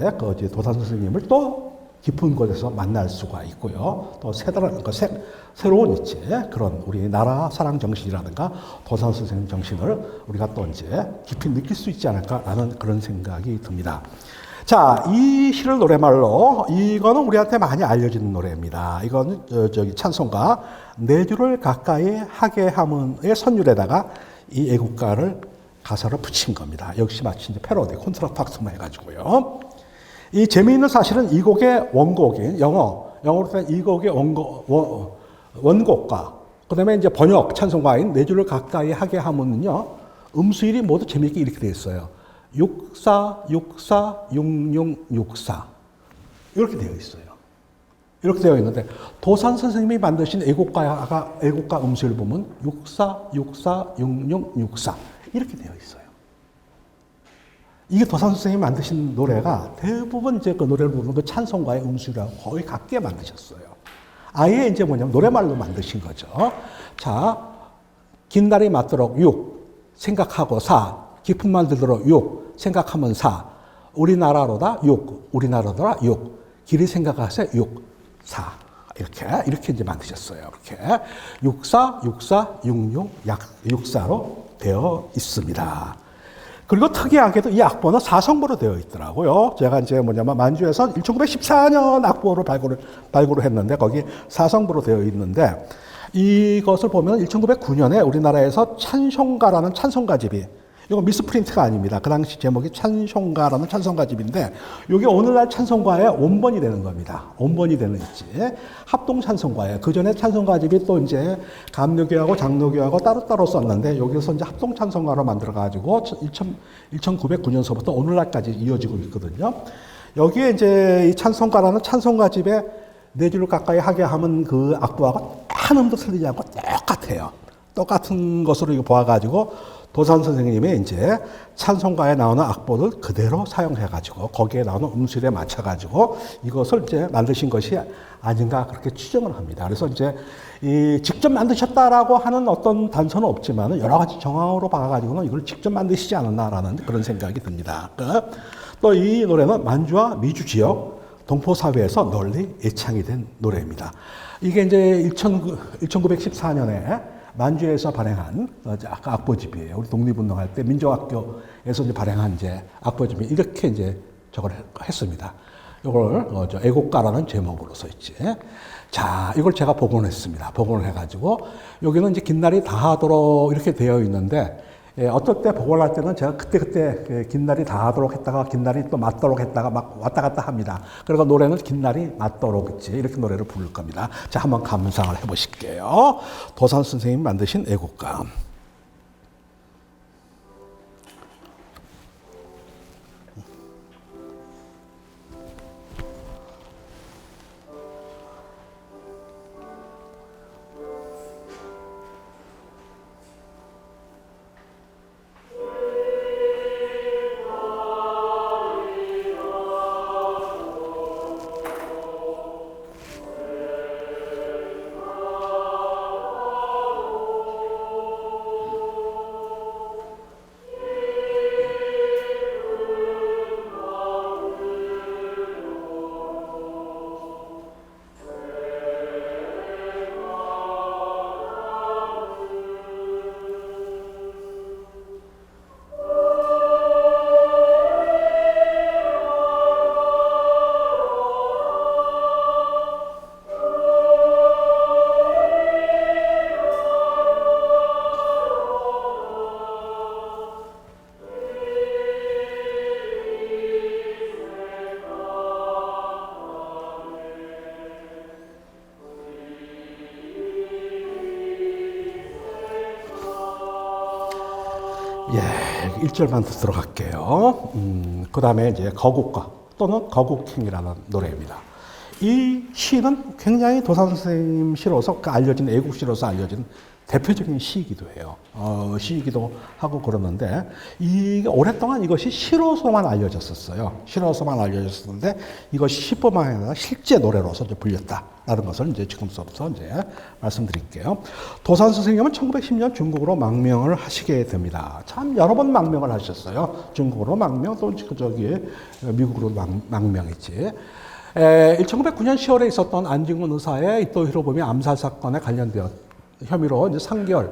도산 선생님을 또 깊은 곳에서 만날 수가 있고요. 또 새로운 이제 그런 우리 나라 사랑 정신이라든가 도산 선생님 정신을 우리가 또 이제 깊이 느낄 수 있지 않을까라는 그런 생각이 듭니다. 자, 이 시를 노래말로, 이거는 우리한테 많이 알려진 노래입니다. 이거는 찬송가 네 줄을 가까이 하게 함은의 선율에다가 이 애국가를 가사를 붙인 겁니다. 역시 마치 이제 패러디, 콘트라팍스만 해가지고요. 이 재미있는 사실은 이 곡의 원곡인 영어로 된 이 곡의 원곡과 그다음에 이제 번역 찬송가인 네 줄을 가까이 하게 하면은요, 음수일이 모두 재미있게 이렇게 되어 있어요. 64, 64, 66, 64 이렇게 되어 있어요. 이렇게 되어 있는데 도산 선생님이 만드신 애국가 음수를 보면 64, 64, 66, 64 이렇게 되어 있어요. 이게 도산 선생님이 만드신 노래가 대부분 이제 그 노래를 부르는 그 찬송가의 음수랑 거의 같게 만드셨어요. 아예 이제 뭐냐면 노래말로 만드신 거죠. 자, 긴 날이 맞도록 6, 생각하고 4, 깊은 말 들도록 6, 생각하면 4, 우리나라로다 6, 우리나라로다 6, 길이 생각하세 6, 4 이렇게 이제 만드셨어요. 이렇게 64, 64, 66, 64로 되어 있습니다. 그리고 특이하게도 이 악보는 4성부로 되어 있더라고요. 제가 이제 만주에서 1914년 악보를 발굴을 했는데 거기 4성부로 되어 있는데 이것을 보면 1909년에 우리나라에서 찬송가라는 찬송가집이, 이거 미스프린트가 아닙니다. 그 당시 제목이 찬송가라는 찬송가집인데 이게 오늘날 찬송가의 원본이 되는 겁니다. 원본이 되는 있지. 합동 찬송가예요. 그 전에 찬송가집이 또 이제 감로교하고 장로교하고 따로따로 썼는데 여기서 이제 합동 찬송가로 만들어가지고 1909년서부터 오늘날까지 이어지고 있거든요. 여기에 이제 이 찬송가라는 찬송가집에 네 줄 가까이 하게 하면 그 악보하고 한 음도 틀리지 않고 똑같아요. 똑같은 것으로 이거 보아가지고 도산 선생님이 이제 찬송가에 나오는 악보를 그대로 사용해가지고 거기에 나오는 음술에 맞춰가지고 이것을 이제 만드신 것이 아닌가 그렇게 추정을 합니다. 그래서 이제 이 직접 만드셨다라고 하는 어떤 단서는 없지만 여러 가지 정황으로 봐가지고는 이걸 직접 만드시지 않았나라는 그런 생각이 듭니다. 또 이 노래는 만주와 미주 지역 동포사회에서 널리 애창이 된 노래입니다. 이게 이제 1914년에 만주에서 발행한 아까 악보집이에요. 우리 독립운동할 때 민족학교에서 이제 발행한 이제 악보집이 이렇게 이제 저걸 했습니다. 이걸 애국가라는 제목으로 써 있지. 자, 이걸 제가 복원했습니다. 복원을 해가지고 여기는 이제 긴날이 다하도록 이렇게 되어 있는데 어떨 때 복원할 때는 제가 그때 긴날이 다하도록 했다가 긴날이 또 맞도록 했다가 막 왔다 갔다 합니다. 그리고 노래는 긴날이 맞도록 있지. 이렇게 노래를 부를 겁니다. 자, 한번 감상을 해보실게요. 도산 선생님이 만드신 애국가. 예, 1절만 더 들어갈게요. 그 다음에 이제 거국가 또는 거국행이라는 노래입니다. 이 시는 굉장히 도산 선생님 시로서 알려진 애국시로서 알려진 대표적인 시이기도 해요. 시이기도 하고 그러는데 이게 오랫동안 이것이 시로서만 알려졌었어요. 시로서만 알려졌었는데 이것이 시뿐만 아니라 실제 노래로서 이제 불렸다라는 것을 이제 지금부터 이제 말씀드릴게요. 도산 선생님은 1910년 중국으로 망명을 하시게 됩니다. 참 여러 번 망명을 하셨어요. 중국으로 망명 또 저기 미국으로 망명했지. 1909년 10월에 있었던 안중근 의사의 이토 히로부미 암살 사건에 관련되어 혐의로 이제 3개월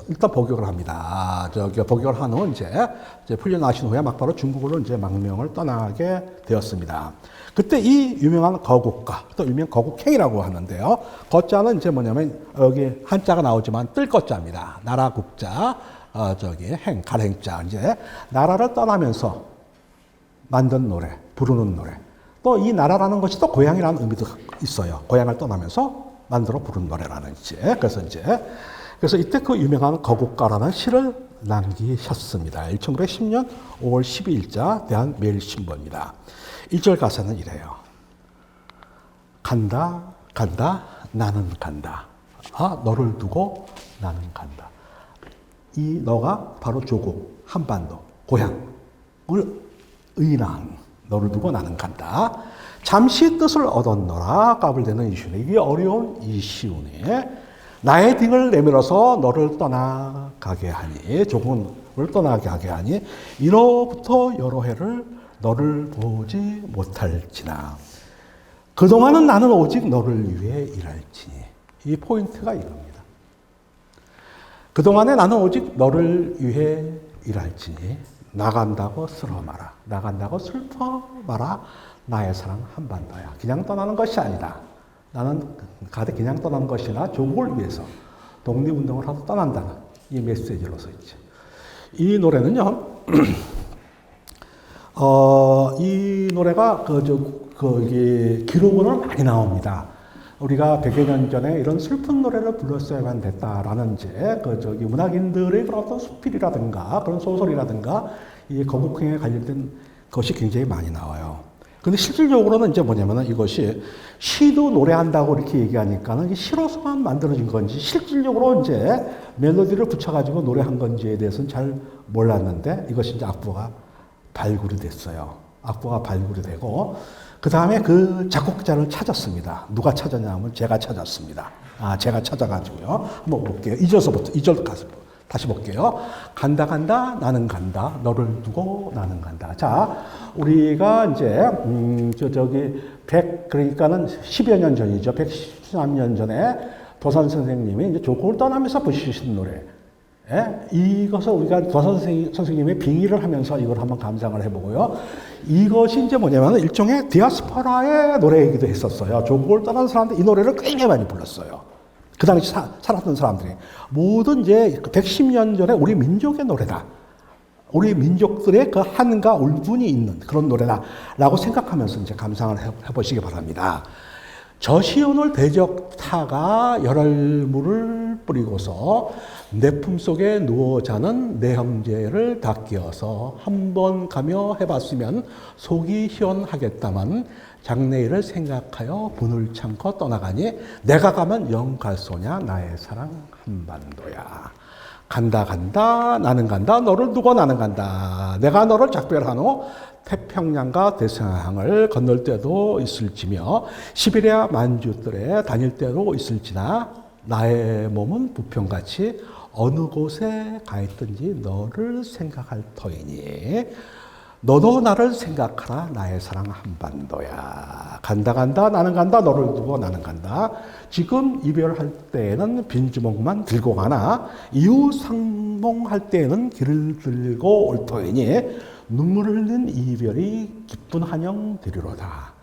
일단 복역을 합니다. 복역을 한 후 이제 풀려나신 후에 막바로 중국으로 이제 망명을 떠나게 되었습니다. 그때 이 유명한 거국가, 또 유명 거국행이라고 하는데요. 거자는 이제 뭐냐면 여기 한자가 나오지만 뜰거자입니다. 나라 국자, 행, 갈행자. 이제 나라를 떠나면서 만든 노래, 부르는 노래. 또 이 나라라는 것이 또 고향이라는 의미도 있어요. 고향을 떠나면서 만들어 부른 노래라는 이제. 그래서 이때 그 유명한 거국가라는 시를 남기셨습니다. 1910년 5월 12일자 대한매일신보입니다. 1절 가사는 이래요. 간다, 간다, 나는 간다. 아, 너를 두고 나는 간다. 이 너가 바로 조국, 한반도, 고향을 의인한 너를 두고 나는 간다. 잠시 뜻을 얻었노라 까불대는 이시운에. 이게 어려운 이시운에 나의 등을 내밀어서 너를 떠나가게 하니, 조국을 떠나게 하니 이로부터 여러 해를 너를 보지 못할지나 그동안은 나는 오직 너를 위해 일할지니. 이 포인트가 이겁니다. 그동안에 나는 오직 너를 위해 일할지니 나간다고 쓸어 마라. 나간다고 슬퍼 마라. 나의 사랑 한반도야. 그냥 떠나는 것이 아니다. 나는 가득 그냥 떠나는 것이나 조국을 위해서 독립운동을 하러 떠난다는 이 메시지로서 있지. 이 노래는요, 이 노래가 이게 기록으로는 많이 나옵니다. 우리가 100여 년 전에 이런 슬픈 노래를 불렀어야만 됐다라는 문학인들의 그런 어떤 수필이라든가 그런 소설이라든가 이 거국행에 관련된 것이 굉장히 많이 나와요. 근데 실질적으로는 이제 뭐냐면은 이것이 시도 노래한다고 이렇게 얘기하니까는 시로서만 만들어진 건지 실질적으로 이제 멜로디를 붙여가지고 노래한 건지에 대해서는 잘 몰랐는데 이것이 이제 악보가 발굴이 됐어요. 악보가 발굴이 되고 그 다음에 그 작곡자를 찾았습니다. 누가 찾았냐면 제가 찾았습니다. 제가 찾아가지고요. 한번 볼게요. 2절 가서 다시 볼게요. 간다 간다 나는 간다 너를 두고 나는 간다. 자, 우리가 이제 그러니까는 10여 년 전이죠. 113년 전에 도산 선생님이 이제 조국을 떠나면서 부르신 노래. 예? 이것을 우리가 도산 선생님의 빙의를 하면서 이걸 한번 감상을 해보고요. 이것이 이제 뭐냐면 일종의 디아스포라의 노래이기도 했었어요. 조국을 떠난 사람들 이 노래를 굉장히 많이 불렀어요. 그 당시 살았던 사람들이. 모든 이제 110년 전에 우리 민족의 노래다. 우리 민족들의 그 한과 울분이 있는 그런 노래다라고 생각하면서 이제 감상을 해보시기 바랍니다. 저시온을 대적타가 열혈물을 뿌리고서 내 품속에 누워 자는 내 형제를 닦여서 한번 가며 해봤으면 속이 시원하겠다만 장래일을 생각하여 분을 참고 떠나가니 내가 가면 영 갈소냐 나의 사랑 한반도야. 간다 간다 나는 간다 너를 두고 나는 간다. 내가 너를 작별하노 태평양과 대서양을 건널 때도 있을지며 시베리아 만주들에 다닐 때도 있을지나 나의 몸은 부평같이 어느 곳에 가 있든지 너를 생각할 터이니 너도 나를 생각하라 나의 사랑 한반도야. 간다 간다 나는 간다 너를 두고 나는 간다. 지금 이별할 때에는 빈주먹만 들고 가나 이후 상봉할 때에는 길을 들고 올 터이니 눈물을 흘린 이별이 기쁜 한영 되리로다.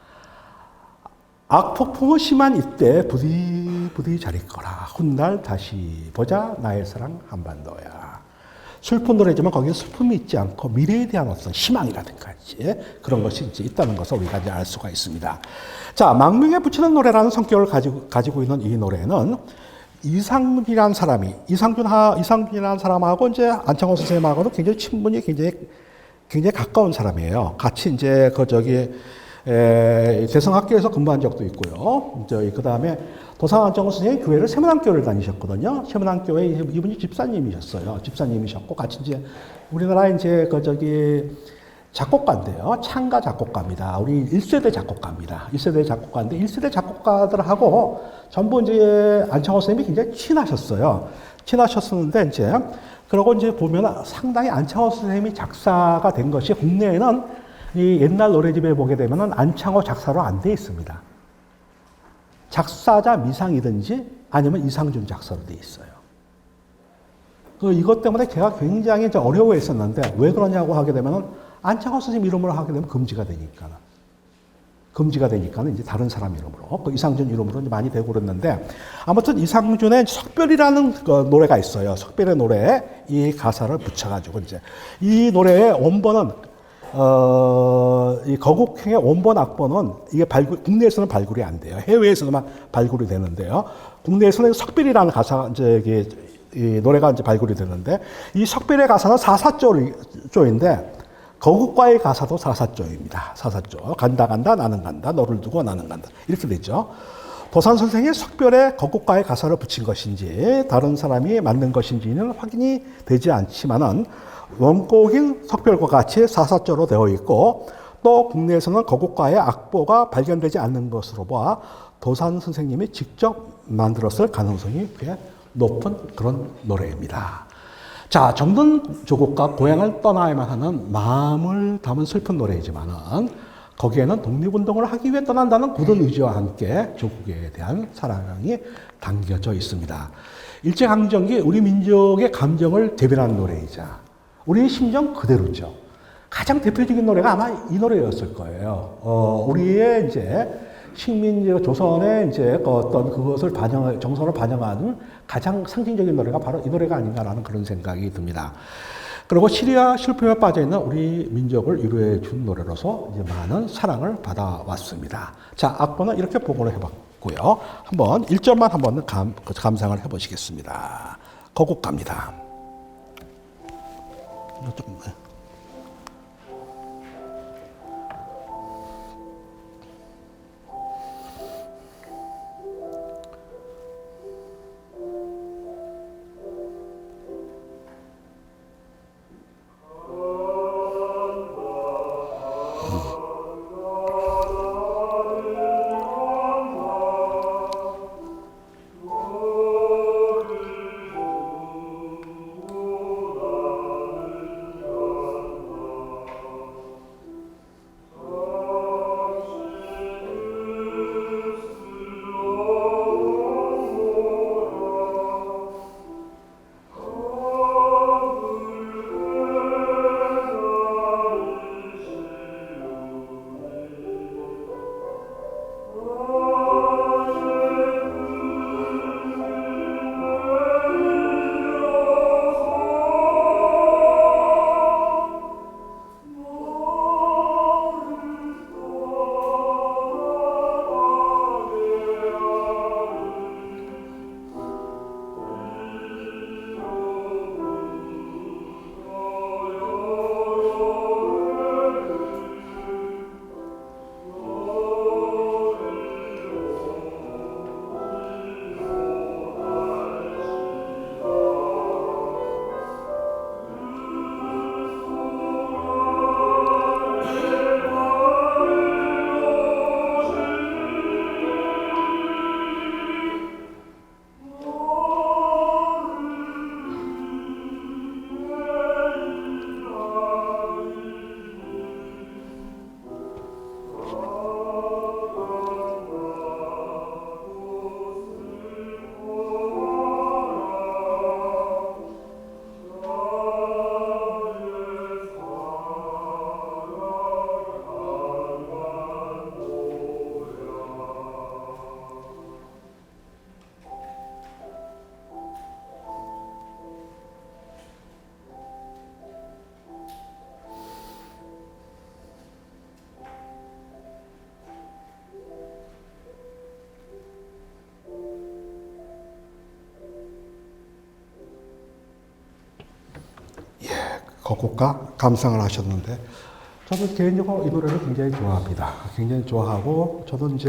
악폭풍이 심한 이때 부디 잘 있거라. 훗날 다시 보자 나의 사랑 한반도야. 슬픈 노래지만 거기에 슬픔이 있지 않고 미래에 대한 어떤 희망이라든가 그런 것이 이제 있다는 것을 우리가 이제 알 수가 있습니다. 자, 망명에 붙이는 노래라는 성격을 가지고 있는 이 노래는 이상준이라는 사람하고 이제 안창호 선생님하고도 굉장히 친분이 굉장히 가까운 사람이에요. 같이 이제 대성학교에서 근무한 적도 있고요. 그 다음에 도산 안창호 선생님이 교회를 세문안교를 다니셨거든요. 세문안교회 이분이 집사님이셨어요. 집사님이셨고 같이 이제 우리나라 이제 작곡가인데요. 창가 작곡가입니다. 우리 1세대 작곡가입니다. 1세대 작곡가인데 1세대 작곡가들하고 전부 이제 안창호 선생님이 굉장히 친하셨어요. 친하셨었는데 이제 그러고 이제 보면 상당히 안창호 선생님이 작사가 된 것이 국내에는 이 옛날 노래집에 보게 되면은 안창호 작사로 안 돼 있습니다. 작사자 미상이든지 아니면 이상준 작사로 돼 있어요. 이것 때문에 제가 굉장히 어려워했었는데 왜 그러냐고 하게 되면은 안창호 선생님 이름으로 하게 되면 금지가 되니까는 이제 다른 사람 이름으로 이상준 이름으로 많이 되고 그랬는데 아무튼 이상준의 석별이라는 노래가 있어요. 석별의 노래에 이 가사를 붙여가지고 이제 이 노래의 원본은 이 거국행의 원본 악보는 이게 국내에서는 발굴이 안 돼요. 해외에서만 발굴이 되는데요. 국내에서는 석별이라는 가사 이 노래가 이제 발굴이 되는데 이 석별의 가사는 4/4조인데 거국과의 가사도 4/4조입니다. 4/4조. 간다 간다 나는 간다 너를 두고 나는 간다 이렇게 되죠. 도산 선생이 석별에 거국과의 가사를 붙인 것인지 다른 사람이 만든 것인지는 확인이 되지 않지만은 원곡인 석별과 같이 4/4조로 되어 있고 또 국내에서는 거국과의 악보가 발견되지 않는 것으로 봐 도산 선생님이 직접 만들었을 가능성이 꽤 높은 그런 노래입니다. 자, 정든 조국과 고향을 떠나야만 하는 마음을 담은 슬픈 노래이지만은 거기에는 독립운동을 하기 위해 떠난다는 굳은 의지와 함께 조국에 대한 사랑이 담겨져 있습니다. 일제강점기 우리 민족의 감정을 대변하는 노래이자 우리 심정 그대로죠. 가장 대표적인 노래가 아마 이 노래였을 거예요. 우리의 이제 식민지 조선의 이제 어떤 그것을 정서를 반영하는 가장 상징적인 노래가 바로 이 노래가 아닌가라는 그런 생각이 듭니다. 그리고 시리아 실패에 빠져있는 우리 민족을 위로해 준 노래로서 이제 많은 사랑을 받아왔습니다. 자, 악보는 이렇게 복원을 해봤고요. 한번 1절만 한번 감상을 해보시겠습니다. 거곡 갑니다. 조금, 거곡과 감상을 하셨는데, 저도 개인적으로 이 노래를 굉장히 좋아합니다. 굉장히 좋아하고, 저도 이제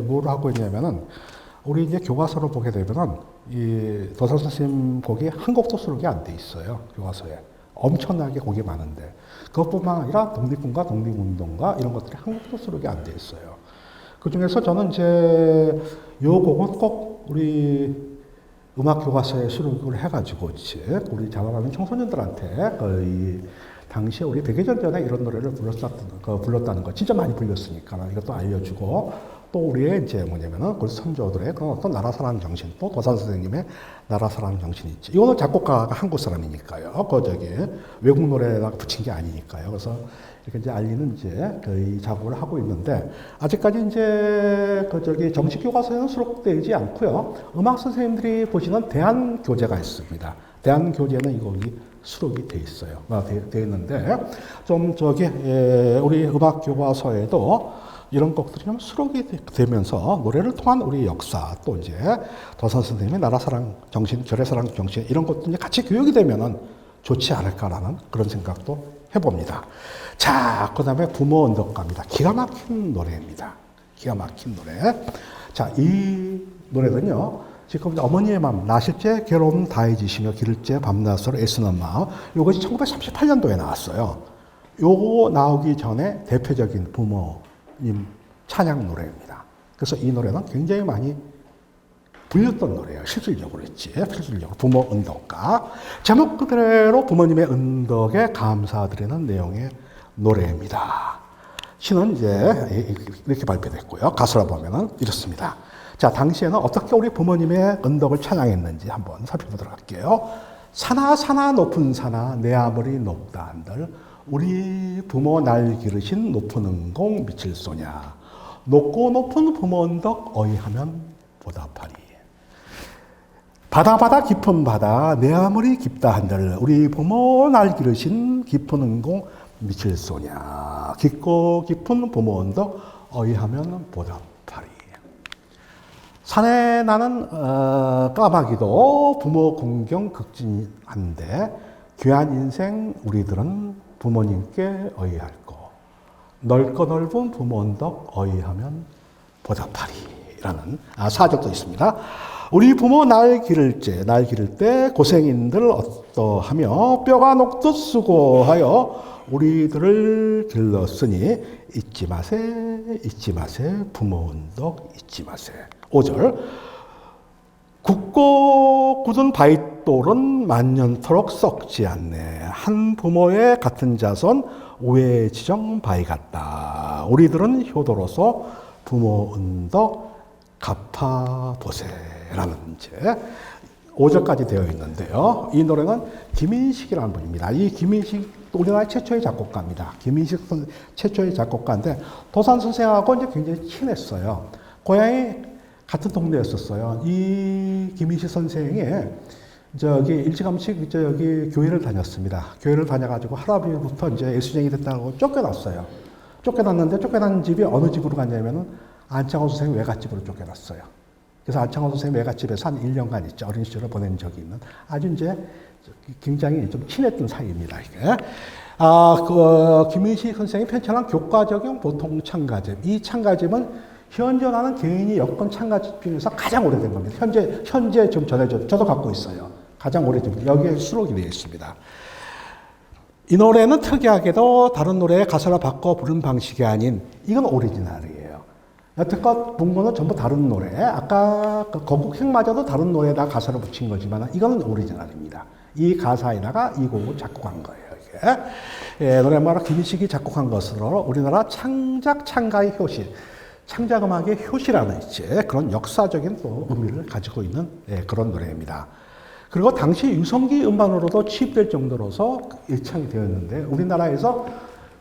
뭘 하고 있냐면은, 우리 이제 교과서를 보게 되면은, 이 도산 선생님 곡이 한 곡도 수록이 안 돼 있어요. 교과서에. 엄청나게 곡이 많은데. 그것뿐만 아니라 독립군과 독립운동가 이런 것들이 한 곡도 수록이 안 돼 있어요. 그 중에서 저는 이제 이 곡은 꼭 우리 음악 교과서에 수록을 해가지고 우리 자라나는 청소년들한테 거의 당시에 우리 100여 년 전에 이런 노래를 불렀다는 거 진짜 많이 불렸으니까 이것도 알려주고, 또 우리의 이제 뭐냐면은 그 선조들의 그 어떤 나라 사랑 정신, 또 도산 선생님의 나라 사랑 정신이 있지. 이거는 작곡가가 한국 사람이니까요. 외국 노래에다가 붙인 게 아니니까요. 그래서 이렇게 이제 알리는 이제 거의 작업을 하고 있는데, 아직까지 이제 정식 교과서에는 수록되지 않고요. 음악 선생님들이 보시는 대한 교재가 있습니다. 대한 교재는 이 곡이 수록이 돼 있어요. 돼 있는데, 좀 우리 음악 교과서에도 이런 곡들이 좀 수록이 되면서 노래를 통한 우리 역사, 또 이제 도산 선생님의 나라사랑 정신, 결의사랑 정신, 이런 것도 이제 같이 교육이 되면은 좋지 않을까라는 그런 생각도 해봅니다. 자, 그 다음에 부모 언덕가입니다. 기가 막힌 노래입니다. 기가 막힌 노래. 자, 이 노래는요, 지금 어머니의 마음, 나실제 괴로움 다해지시며 기를제 밤낮으로 애쓰는 마음, 이것이 1938년도에 나왔어요. 요거 나오기 전에 대표적인 부모님 찬양 노래입니다. 그래서 이 노래는 굉장히 많이 불렸던 노래예요. 실질적으로 했지. 실질적으로 부모 언덕가. 제목 그대로 부모님의 언덕에 감사드리는 내용의 노래입니다. 시는 이제 이렇게 발표됐고요. 가수라 보면은 이렇습니다. 자, 당시에는 어떻게 우리 부모님의 언덕을 찬양했는지 한번 살펴보도록 할게요. 사나 높은 사나 내 아무리 높다 한들 우리 부모 날 기르신 높은 은공 미칠 소냐 높고 높은 부모 언덕 어이하면 보답하리. 바다 깊은 바다 내 아무리 깊다 한들 우리 부모 날 기르신 깊은 은공 미칠 소냐 깊고 깊은 부모 언덕 어이하면 보답하리. 산에 나는 까마귀도 부모 공경 극진한데 귀한 인생 우리들은 부모님께 어이할 거 넓고 넓은 부모 언덕 어이하면 보답하리라는 사적도 있습니다. 우리 부모 날 기를 때 고생인들 어떠하며 뼈가 녹듯 수고하여 우리들을 길렀으니 잊지 마세 부모 언덕 잊지 마세. 5절 굳고 굳은 바윗돌은 만년토록 썩지 않네. 한 부모의 같은 자손 우애 지정 바위 같다. 우리들은 효도로서 부모 언덕 갚아보세 라는 이제 5절까지 되어 있는데요. 이 노래는 김인식이라는 분입니다. 이 김인식 우리나라 최초의 작곡가입니다. 김인식 최초의 작곡가인데 도산 선생하고 이제 굉장히 친했어요. 고향이 같은 동네였었어요. 이 김인식 선생이 일찌감치 교회를 다녔습니다. 교회를 다녀가지고 할아버지부터 이제 예수쟁이 됐다고 쫓겨났어요. 쫓겨났는데 쫓겨난 집이 어느 집으로 갔냐면은 안창호 선생 외갓집으로 쫓겨났어요. 그래서 안창호 선생 외갓집에서 한 1년간 있죠. 어린 시절을 보낸 적이 있는 아주 이제 굉장히 좀 친했던 사이입니다. 이게. 김인식 선생이 편찬한 교과적용 보통 참가집. 이 참가집은 현존하는 개인이 엮은 참가집 중에서 가장 오래된 겁니다. 현재 좀 전해져, 저도 갖고 있어요. 가장 오래된, 여기에 수록이 되어 있습니다. 이 노래는 특이하게도 다른 노래의 가사를 바꿔 부른 방식이 아닌, 이건 오리지널이에요. 여태껏 본 거는 전부 다른 노래. 아까 거국행마저도 다른 노래에다 가사를 붙인 거지만, 이거는 오리지널입니다. 이 가사에다가 이 곡을 작곡한 거예요, 이게. 노래마다 김인식이 작곡한 것으로 우리나라 창작의 효시, 창작음악의 효시라는 이제 그런 역사적인 또 의미를 가지고 있는 그런 노래입니다. 그리고 당시 유성기 음반으로도 취입될 정도로서 일창이 되었는데 우리나라에서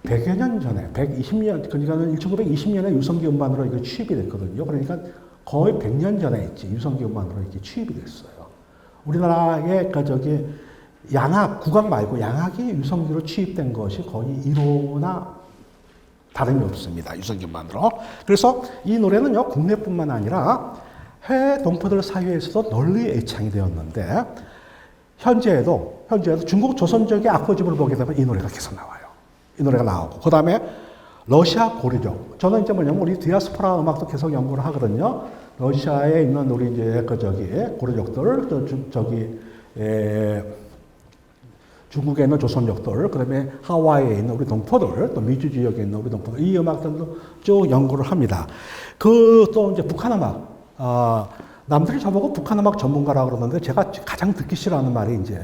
100여 년 전에 120년 그러니까 1920년에 유성기 음반으로 이거 취입이 됐거든요. 그러니까 거의 100년 전에 있지 유성기 음반으로 이렇게 취입이 됐어요. 우리나라의 양악 국악 말고 양악이 유성기로 취입된 것이 거의 1호나 다름이 없습니다. 유성기 음반으로. 그래서 이 노래는요 국내뿐만 아니라 해외 동포들 사이에서도 널리 애창이 되었는데 현재에도 중국 조선족의 악보집을 보게 되면 이 노래가 계속 나와요. 이 노래가 나오고 그 다음에 러시아 고려족. 저는 이제 뭐냐면 우리 디아스포라 음악도 계속 연구를 하거든요. 러시아에 있는 우리 이제 고려족들, 중국에 있는 조선족들, 그 다음에 하와이에 있는 우리 동포들, 또 미주 지역에 있는 우리 동포들, 이 음악들도 쭉 연구를 합니다. 또 이제 북한 음악. 남들이 저보고 북한 음악 전문가라고 그러는데 제가 가장 듣기 싫어하는 말이 이제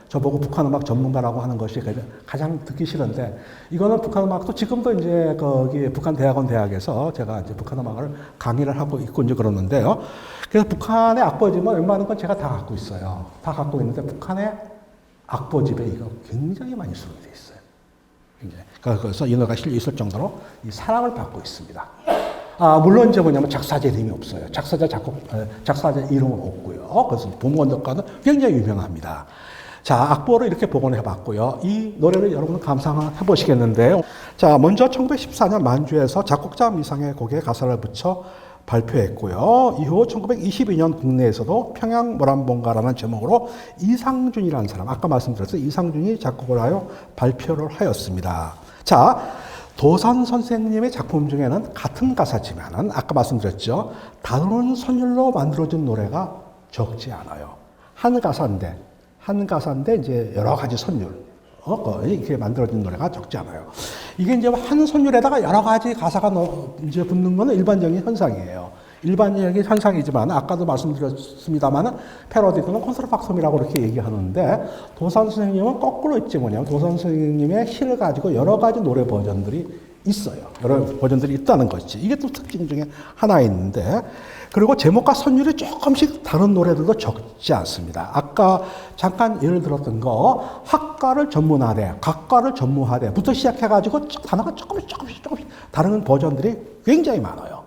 저보고 북한 음악 전문가라고 하는 것이 가장 듣기 싫은데 이거는 북한 음악도 지금도 이제 거기 북한 대학원 대학에서 제가 이제 북한 음악을 강의를 하고 있고 이제 그러는데요. 그래서 북한의 악보집은 웬만한 건 제가 다 갖고 있어요. 다 갖고 있는데 북한의 악보집에 이거 굉장히 많이 수록이 되어 있어요. 그래서 이 노래가 실려 있을 정도로 이 사랑을 받고 있습니다. 물론 이제 뭐냐면 작사자 이름이 없어요. 작사자 이름은 없고요. 그래서 봄건덕가는 굉장히 유명합니다. 자, 악보를 이렇게 복원해 봤고요. 이 노래를 여러분 감상해 보시겠는데요. 자, 먼저 1914년 만주에서 작곡자 미상의 곡에 가사를 붙여 발표했고요. 이후 1922년 국내에서도 평양모란봉가라는 제목으로 이상준이라는 사람, 아까 말씀드렸어요. 이상준이 작곡을 하여 발표를 하였습니다. 자, 도산 선생님의 작품 중에는 같은 가사지만은 아까 말씀드렸죠. 다른 선율로 만들어진 노래가 적지 않아요. 한 가사인데 이제 여러 가지 선율 이렇게 만들어진 노래가 적지 않아요. 이게 이제 한 선율에다가 여러 가지 가사가 이제 붙는 거는 일반적인 현상이에요. 일반적인 현상이지만 아까도 말씀드렸습니다만 패러디드는 콘트라팍솜이라고 이렇게 얘기하는데 도산 선생님은 거꾸로 있지 뭐냐면 도산 선생님의 시를 가지고 여러 가지 노래 버전들이 있어요. 여러 버전들이 있다는 것이. 이게 또 특징 중에 하나인데, 그리고 제목과 선율이 조금씩 다른 노래들도 적지 않습니다. 아까 잠깐 예를 들었던 거, 학과를 전문화대, 각과를 전무하대부터 시작해가지고 단어가 조금씩 다른 버전들이 굉장히 많아요.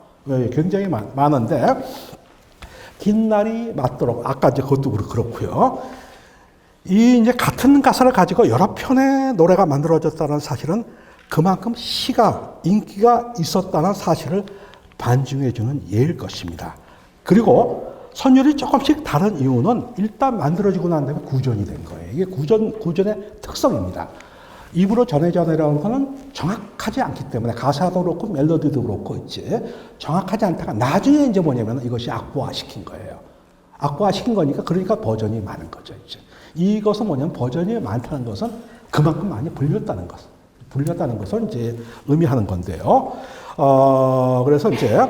굉장히 많은데, 긴 날이 맞도록, 아까 이제 그것도 그렇고요. 이 이제 같은 가사를 가지고 여러 편의 노래가 만들어졌다는 사실은 그만큼 시가 인기가 있었다는 사실을 반증해주는 예일 것입니다. 그리고 선율이 조금씩 다른 이유는 일단 만들어지고 난 다음에 구전이 된 거예요. 이게 구전의 특성입니다. 입으로 전해져내려는 거는 정확하지 않기 때문에 가사도 그렇고 멜로디도 그렇고 있지 정확하지 않다가 나중에 이제 뭐냐면 이것이 악보화시킨 거예요. 악보화시킨 거니까 그러니까 버전이 많은 거죠. 이제. 이것은 뭐냐면 버전이 많다는 것은 그만큼 많이 불렸다는 것을 이제 의미하는 건데요. 그래서 이제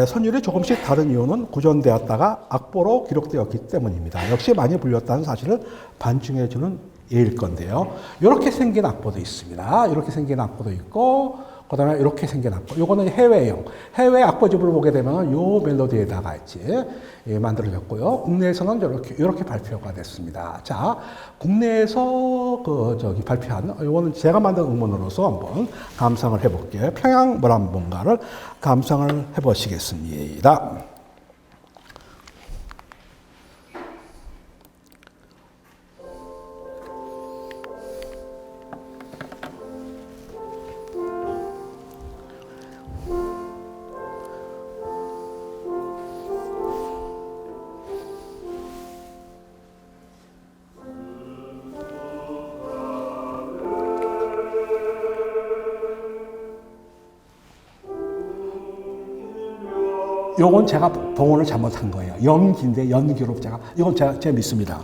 선율이 조금씩 다른 이유는 구전되었다가 악보로 기록되었기 때문입니다. 역시 많이 불렸다는 사실을 반증해주는 예일 건데요. 이렇게 생긴 악보도 있습니다. 이렇게 생긴 악보도 있고, 그 다음에 이렇게 생긴 악보. 요거는 해외용. 해외 악보집을 보게 되면 요 멜로디에다가 이제 만들어졌고요. 국내에서는 이렇게 발표가 됐습니다. 자, 국내에서 발표한, 요거는 제가 만든 음원으로서 한번 감상을 해볼게요. 평양 모란봉가를 감상을 해보시겠습니다. 요건 제가 봉헌을 잘못한 거예요. 연기인데 연기로 이건 제가 믿습니다.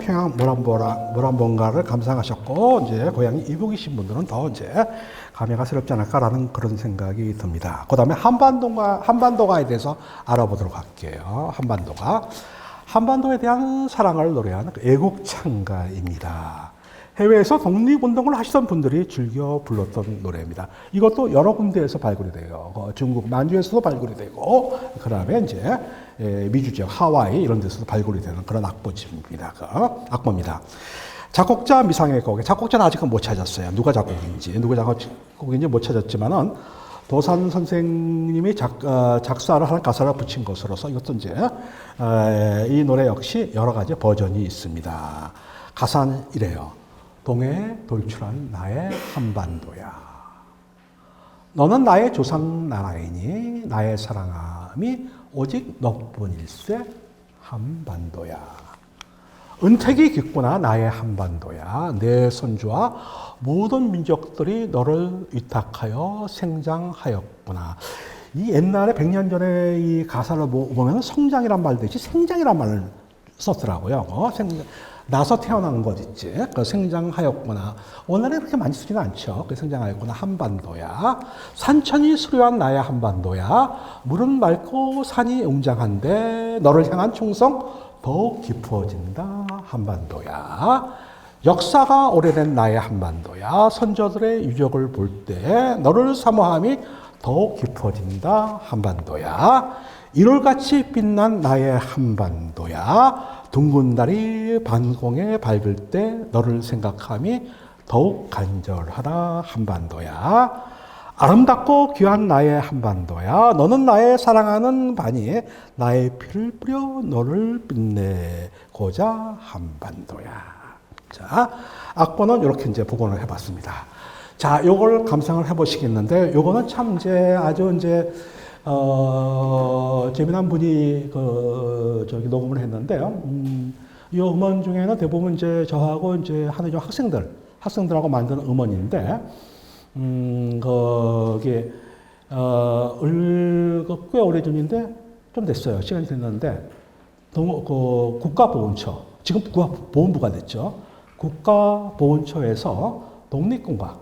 평양 모란봉가를 감상하셨고 이제 고향이 이북이신 분들은 더 이제 감회가 새롭지 않을까라는 그런 생각이 듭니다. 그다음에 한반도가에 대해서 알아보도록 할게요. 한반도에 대한 사랑을 노래하는 애국창가입니다. 해외에서 독립운동을 하시던 분들이 즐겨 불렀던 노래입니다. 이것도 여러 군데에서 발굴이 돼요. 중국 만주에서도 발굴이 되고, 그 다음에 이제 미주 지역 하와이 이런 데서도 발굴이 되는 그런 악보집입니다. 악보입니다. 작곡자 미상의 곡에 작곡자는 아직은 못 찾았어요. 누가 작곡인지 못 찾았지만은 도산 선생님이 작사를 하는 가사를 붙인 것으로서 이것도 이제 이 노래 역시 여러 가지 버전이 있습니다. 가사는 이래요. 동해 돌출한 나의 한반도야. 너는 나의 조상 나라이니 나의 사랑함이 오직 너뿐일세 한반도야. 은택이 깊구나 나의 한반도야. 내 선조와 모든 민족들이 너를 위탁하여 생장하였구나. 이 옛날에 100년 전에 이 가사를 보면 성장이란 말 대신 생장이란 말을 썼더라고요. 나서 태어난 것 있지. 그 생장하였구나. 오늘은 그렇게 많이 쓰지는 않죠. 그 생장하였구나. 한반도야. 산천이 수려한 나의 한반도야. 물은 맑고 산이 웅장한데 너를 향한 충성 더욱 깊어진다. 한반도야. 역사가 오래된 나의 한반도야. 선조들의 유적을 볼 때 너를 사모함이 더욱 깊어진다. 한반도야. 1월같이 빛난 나의 한반도야. 둥근 달이 반공에 밝을 때 너를 생각함이 더욱 간절하다 한반도야. 아름답고 귀한 나의 한반도야. 너는 나의 사랑하는 바니에 나의 피를 뿌려 너를 빛내고자 한반도야. 자, 악보는 이렇게 이제 복원을 해봤습니다. 자, 요걸 감상을 해보시겠는데, 요거는 참 이제 아주 이제 재미난 분이 녹음을 했는데요. 이 음원 중에는 대부분 이제 저하고 이제 하는 학생들하고 만드는 음원인데, 거기에 꽤 오래전인데 좀 됐어요. 시간이 됐는데, 국가보훈처, 지금 국가보훈부가 됐죠. 국가보훈처에서 독립군가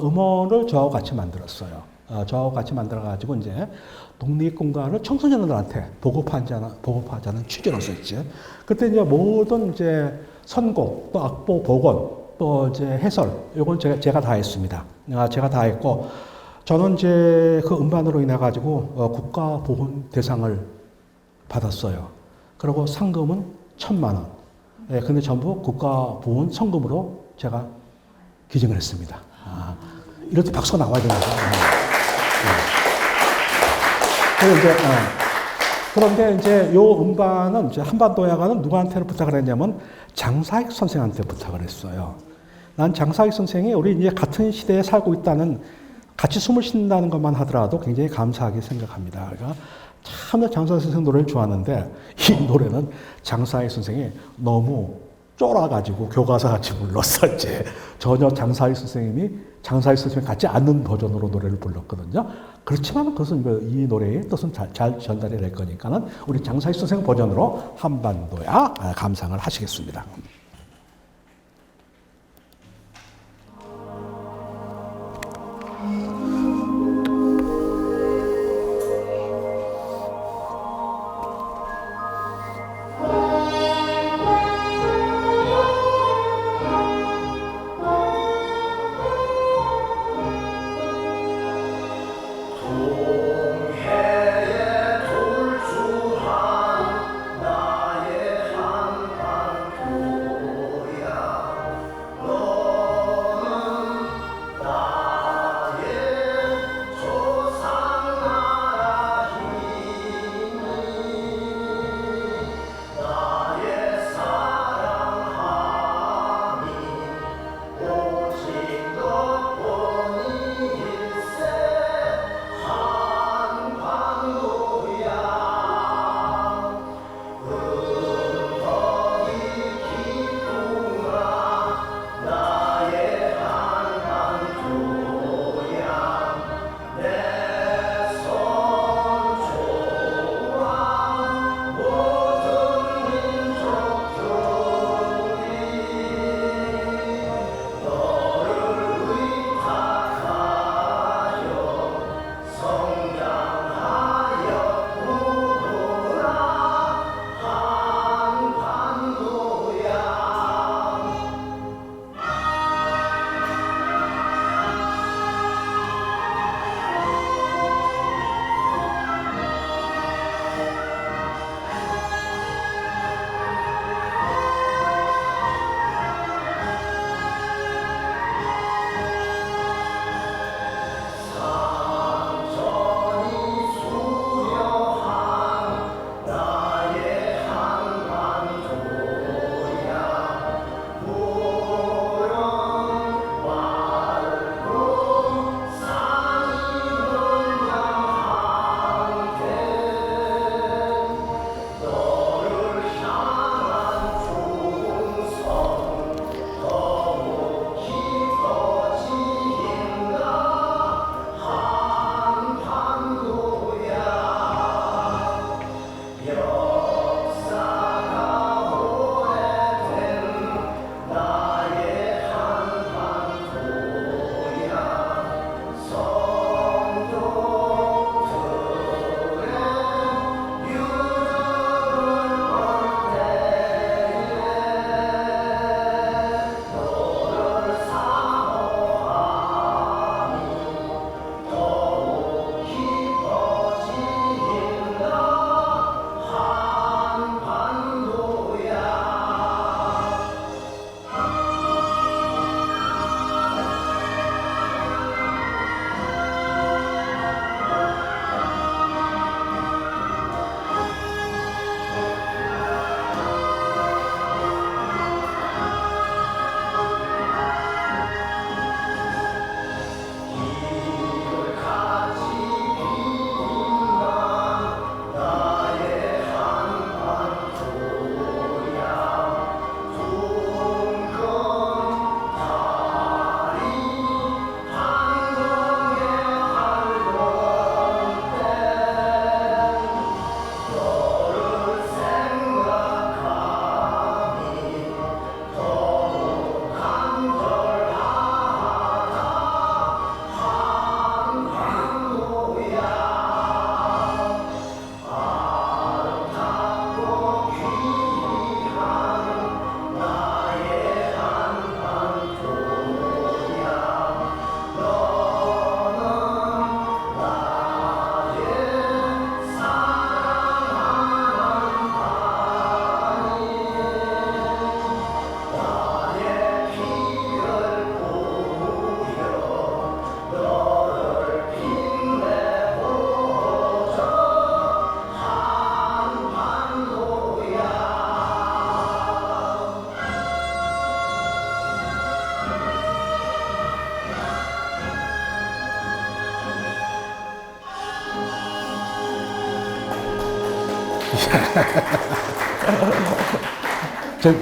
음원을 저하고 같이 만들었어요. 저하고 같이 만들어가지고 이제 독립군가를 청소년들한테 보급하자는 취지로서 있지. 그때 이제 모든 이제 선곡, 또 악보 복원, 또 이제 해설, 이건 제가 다 했습니다. 제가 다 했고, 저는 이제 그 음반으로 인해 가지고 국가보훈 대상을 받았어요. 그리고 상금은 1,000만 원. 예, 근데 전부 국가보훈 성금으로 제가 기증을 했습니다. 이럴 때 박수가 나와야 되는 거죠. 그런데 이제 요 음반은 이제 한반도 야가는 누구한테 부탁을 했냐면 장사익 선생한테 부탁을 했어요. 난 장사익 선생이 우리 이제 같은 시대에 살고 있다는, 같이 숨을 쉰다는 것만 하더라도 굉장히 감사하게 생각합니다. 그러니까 참 장사익 선생 노래를 좋아하는데 이 노래는 장사익 선생이 너무 쫄아가지고 교과서같이 불렀었지. 전혀 장사익 선생님이 같지 않는 버전으로 노래를 불렀거든요. 그렇지만 그것은 이 노래의 뜻은 잘 전달이 될 거니까는 우리 장사익 선생 버전으로 한반도야 감상을 하시겠습니다.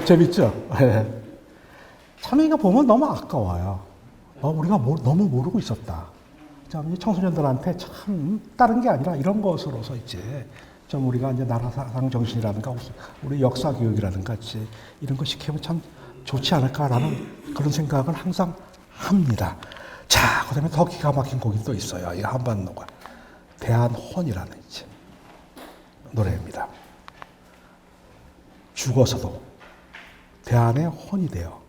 재밌죠? 참 이거 보면 너무 아까워요. 우리가 너무 모르고 있었다. 참 청소년들한테 참 다른 게 아니라 이런 것으로서 이제 좀 우리가 이제 나라사랑 정신이라든가 우리 역사 교육이라든가 이제 이런 거 시키면 참 좋지 않을까라는 그런 생각을 항상 합니다. 자, 그다음에 더 기가 막힌 곡이 또 있어요. 이 한반도가 대한혼이라는 이제 노래입니다. 죽어서도 대한의 혼이 되어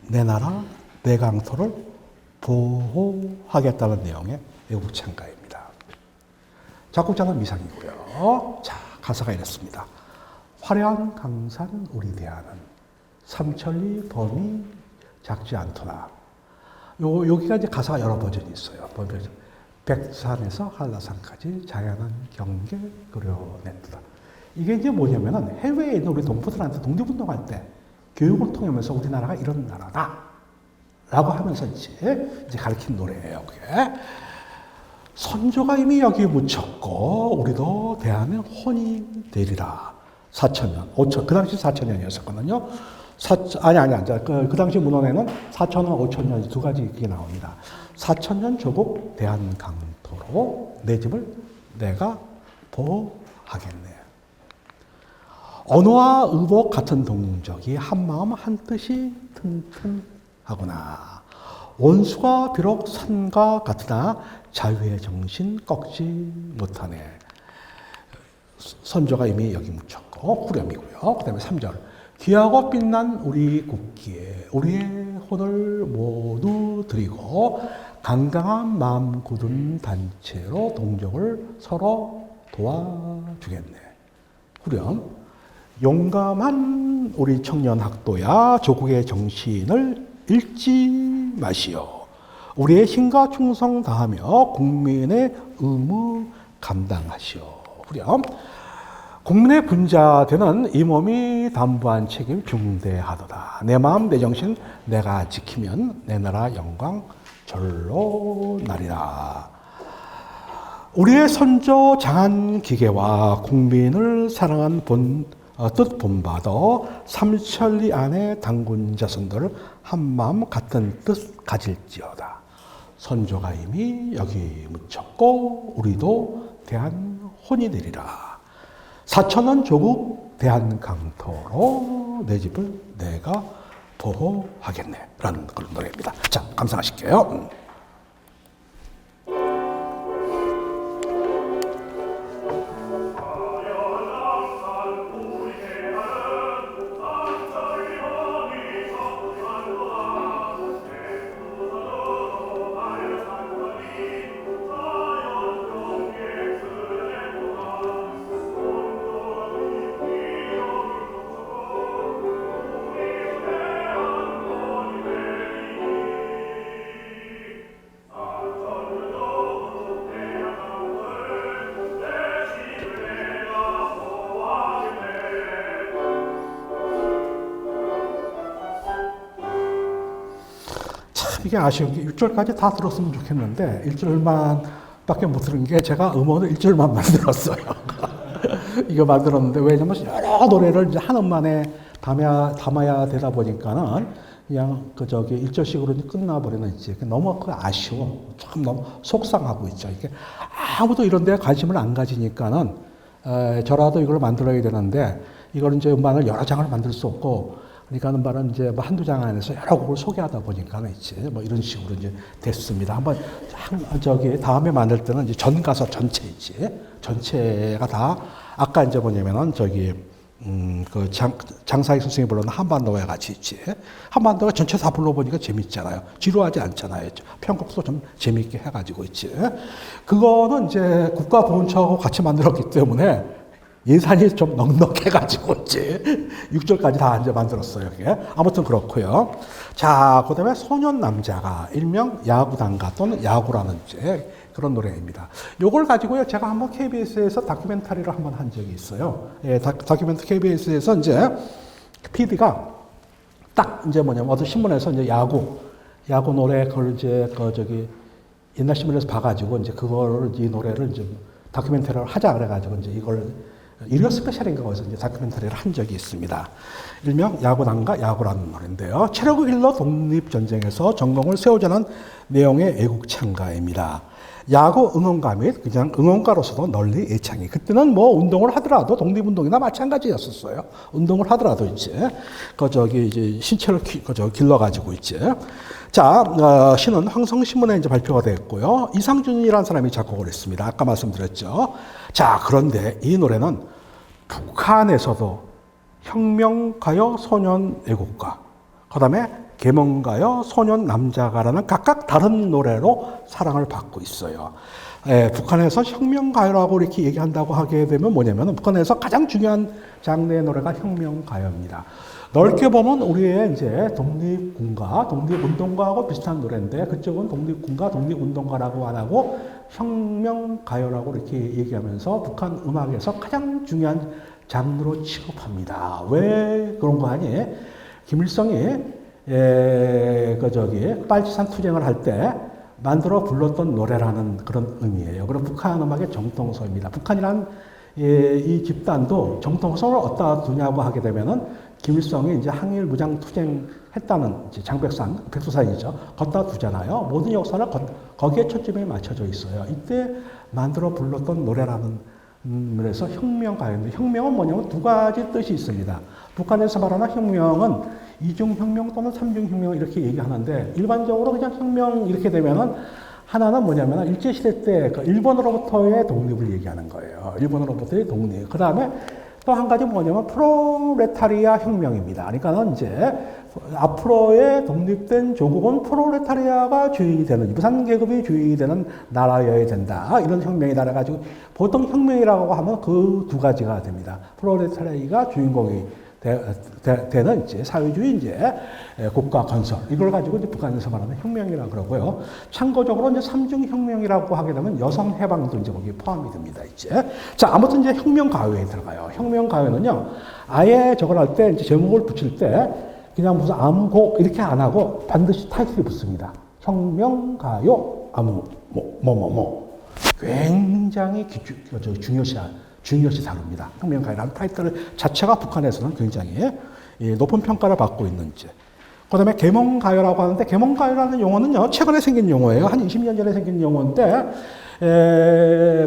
내 나라 내 강토를 보호하겠다는 내용의 애국창가입니다. 작곡자는 미상이고요. 자, 가사가 이렇습니다. 화려한 강산 우리 대한은 삼천리 범위 작지 않더라. 여기가 이제 가사가 여러 버전이 있어요. 백산에서 한라산까지 자연한 경계 그려냈다. 이게 이제 뭐냐면은 해외에 있는 우리 동포들한테 독립운동할 때 교육을 통하면서 우리나라가 이런 나라다 라고 하면서 이제 가르친 노래예요. 그게. 선조가 이미 여기 묻혔고 우리도 대한의 혼이 되리라. 4천년, 5천, 그 당시 4천년이었었거든요. 그 당시 문헌에는 4천년, 5천년 두 가지 그게 나옵니다. 4천년 조국 대한강토로 내 집을 내가 보호하겠네. 언어와 의복 같은 동적이 한마음 한뜻이 튼튼하구나. 원수가 비록 산과 같으나 자유의 정신 꺾지 못하네. 선조가 이미 여기 묻혔고 후렴이고요. 그 다음에 3절. 귀하고 빛난 우리 국기에 우리의 혼을 모두 드리고 강강한 마음 굳은 단체로 동족을 서로 도와주겠네. 후렴. 용감한 우리 청년 학도야 조국의 정신을 잃지 마시오. 우리의 힘과 충성 다하며 국민의 의무 감당하시오. 후렴. 국민의 분자되는 이 몸이 담보한 책임 중대하도다. 내 마음 내 정신 내가 지키면 내 나라 영광 절로 나리라. 우리의 선조 장한 기계와 국민을 사랑한 뜻 본받아 삼천리 안에 당군 자손들 한마음 같은 뜻 가질지어다. 선조가 이미 여기 묻혔고 우리도 대한혼이 되리라. 4천원 조국 대한강토로 내 집을 내가 보호하겠네 라는 그런 노래입니다. 자, 감상하실게요. 이게 아쉬운 게 6절까지 다 들었으면 좋겠는데 1절만 밖에 못 들은 게 제가 음원을 1절만 만들었어요. 이거 만들었는데 왜냐면 여러 노래를 이제 한 음만에 담아야 되다 보니까는 그냥 1절씩으로 끝나버리는 이제 너무 아쉬워. 참 너무 속상하고 있죠. 이게 아무도 이런 데 관심을 안 가지니까는 저라도 이걸 만들어야 되는데 이걸 이제 음반을 여러 장을 만들 수 없고 그러니까 음반은 이제 한두 장 안에서 여러 곡을 소개하다 보니까는 이제 이런 식으로 이제 됐습니다. 한번 다음에 만들 때는 이제 전 가사 전체 전체가 다 아까 이제 뭐냐면은 장사익 선생님이 불렀는 한반도와 같이 있지. 한반도가 전체 다 불러보니까 재밌잖아요. 지루하지 않잖아요. 편곡도 좀 재밌게 해가지고 있지. 그거는 이제 국가보훈처하고 같이 만들었기 때문에 예산이 좀 넉넉해가지고 이제 6절까지 다 이제 만들었어요. 그게. 아무튼 그렇고요. 자, 그 다음에 소년 남자가 일명 야구단가 또는 야구라는 이제 그런 노래입니다. 요걸 가지고요, 제가 한번 KBS에서 다큐멘터리를 한번 한 적이 있어요. 예, 다큐멘터리 KBS에서 이제 PD가 딱 이제 뭐냐면 어떤 신문에서 이제 야구 노래 그걸 이제 옛날 신문에서 봐가지고 이제 이 노래를 이제 다큐멘터리를 하자 그래가지고 이제 이걸 일요 스페셜인가 거기서 이제 다큐멘터리를 한 적이 있습니다. 일명 야구단과 야구라는 노래인데요. 체력을 일러 독립전쟁에서 전공을 세우자는 내용의 애국창가입니다. 야구 응원가 및 그냥 응원가로서도 널리 애창이. 그때는 뭐 운동을 하더라도 독립운동이나 마찬가지였었어요. 운동을 하더라도 이제 이제 신체를 길러가지고 이제. 자, 시는 황성신문에 이제 발표가 됐고요. 이상준이라는 사람이 작곡을 했습니다. 아까 말씀드렸죠. 자, 그런데 이 노래는 북한에서도 혁명가요, 소년 애국가, 그 다음에 계몽가요, 소년 남자가라는 각각 다른 노래로 사랑을 받고 있어요. 북한에서 혁명가요라고 이렇게 얘기한다고 하게 되면 뭐냐면 북한에서 가장 중요한 장르의 노래가 혁명가요입니다. 넓게 보면 우리의 이제 독립군가, 독립운동가하고 비슷한 노래인데 그쪽은 독립군가, 독립운동가라고 안 하고 혁명가요라고 이렇게 얘기하면서 북한 음악에서 가장 중요한 장르로 취급합니다. 왜 그런 거 아니? 김일성이 빨치산 투쟁을 할 때 만들어 불렀던 노래라는 그런 의미예요. 그럼 북한 음악의 정통성입니다. 북한이란 이 집단도 정통성을 어디다 두냐고 하게 되면은 김일성이 이제 항일 무장 투쟁했다는 이제 장백산, 백두산이죠. 걷다 두잖아요. 모든 역사는 거기에 초점이 맞춰져 있어요. 이때 만들어 불렀던 노래라는 그래서 혁명가요인데 혁명은 뭐냐면 두 가지 뜻이 있습니다. 북한에서 말하는 혁명은 이중혁명 또는 삼중혁명 이렇게 얘기하는데 일반적으로 그냥 혁명 이렇게 되면은 하나는 뭐냐면 일제시대 때 일본으로부터의 독립을 얘기하는 거예요. 일본으로부터의 독립. 그 다음에 또 한 가지 뭐냐면 프롤레타리아 혁명입니다. 그러니까는 이제 앞으로의 독립된 조국은 프롤레타리아가 주인이 되는, 무산계급이 주인이 되는 나라여야 된다. 이런 혁명이다. 그래가지고 보통 혁명이라고 하면 그 두 가지가 됩니다. 프롤레타리아가 주인공이 되는 이제 사회주의 이제 국가 건설 이걸 가지고 이제 북한에서 말하는 혁명이라고 그러고요. 참고적으로 이제 삼중혁명이라고 하게 되면 여성 해방도 이제 거기에 포함이 됩니다. 이제 자 아무튼 이제 혁명 가요에 들어가요. 혁명 가요는요 아예 저걸 할 때 이제 제목을 붙일 때 그냥 무슨 아무곡 이렇게 안 하고 반드시 타이틀이 붙습니다. 혁명 가요 아무 뭐뭐뭐 굉장히 중요시 다룹니다. 혁명가요라는 타이틀 자체가 북한에서는 굉장히 높은 평가를 받고 있는지. 그 다음에 계몽가요라고 하는데 계몽가요라는 용어는요 최근에 생긴 용어예요. 한 20년 전에 생긴 용어인데